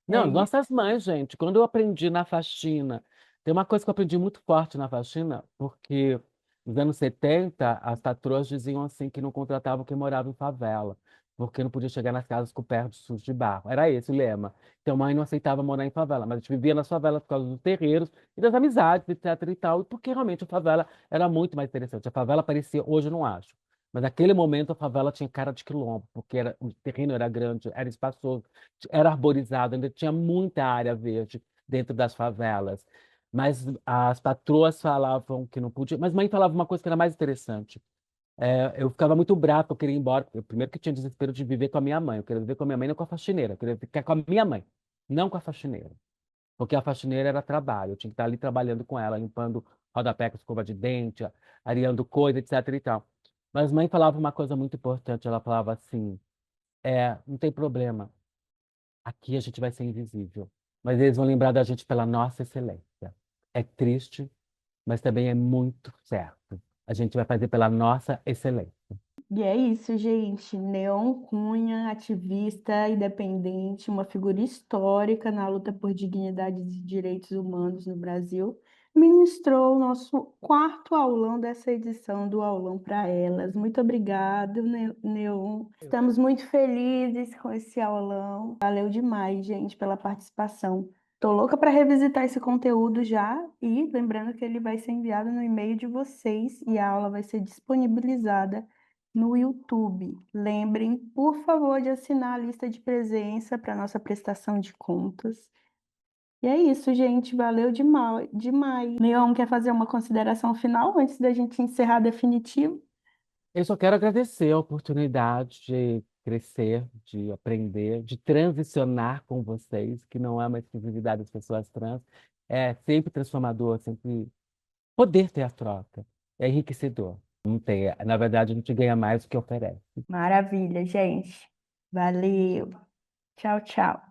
É Não, isso. nossas mães, gente. Quando eu aprendi na faxina, tem uma coisa que eu aprendi muito forte na faxina, porque nos anos 70, as patroas diziam assim que não contratavam quem morava em favela, porque não podia chegar nas casas com o pé sujo de barro. Era esse o lema. Então, mãe não aceitava morar em favela, mas a gente vivia nas favelas por causa dos terreiros e das amizades, etc e tal, e porque realmente a favela era muito mais interessante. A favela parecia, hoje eu não acho, Mas naquele momento a favela tinha cara de quilombo, porque o terreno era grande, era espaçoso, era arborizado, ainda tinha muita área verde dentro das favelas. Mas as patroas falavam que não podia. Mas mãe falava uma coisa que era mais interessante. Eu ficava muito bravo, eu queria ir embora. Primeiro que eu tinha desespero de viver com a minha mãe. Eu queria viver com a minha mãe, não com a faxineira. Eu queria ficar com a minha mãe, não com a faxineira. Porque a faxineira era trabalho. Eu tinha que estar ali trabalhando com ela, limpando rodapé com escova de dente, areando coisa, etc e tal. Mas mãe falava uma coisa muito importante. Ela falava assim: não tem problema. Aqui a gente vai ser invisível. Mas eles vão lembrar da gente pela nossa excelência. É triste, mas também é muito certo. A gente vai fazer pela nossa excelência. E é isso, gente. Neon Cunha, ativista independente, uma figura histórica na luta por dignidade e direitos humanos no Brasil, ministrou o nosso quarto aulão dessa edição do Aulão para Elas. Muito obrigada, Neon. Estamos muito felizes com esse aulão. Valeu demais, gente, pela participação. Tô louca para revisitar esse conteúdo já e lembrando que ele vai ser enviado no e-mail de vocês e a aula vai ser disponibilizada no YouTube. Lembrem, por favor, de assinar a lista de presença para nossa prestação de contas. E é isso, gente. Valeu demais, demais. Leon, quer fazer uma consideração final antes da gente encerrar definitivo? Eu só quero agradecer a oportunidade de crescer, de aprender, de transicionar com vocês, que não é uma exclusividade das pessoas trans. É sempre transformador, sempre poder ter a troca. É enriquecedor. Não tem, na verdade, a gente ganha mais do que oferece. Maravilha, gente. Valeu. Tchau, tchau.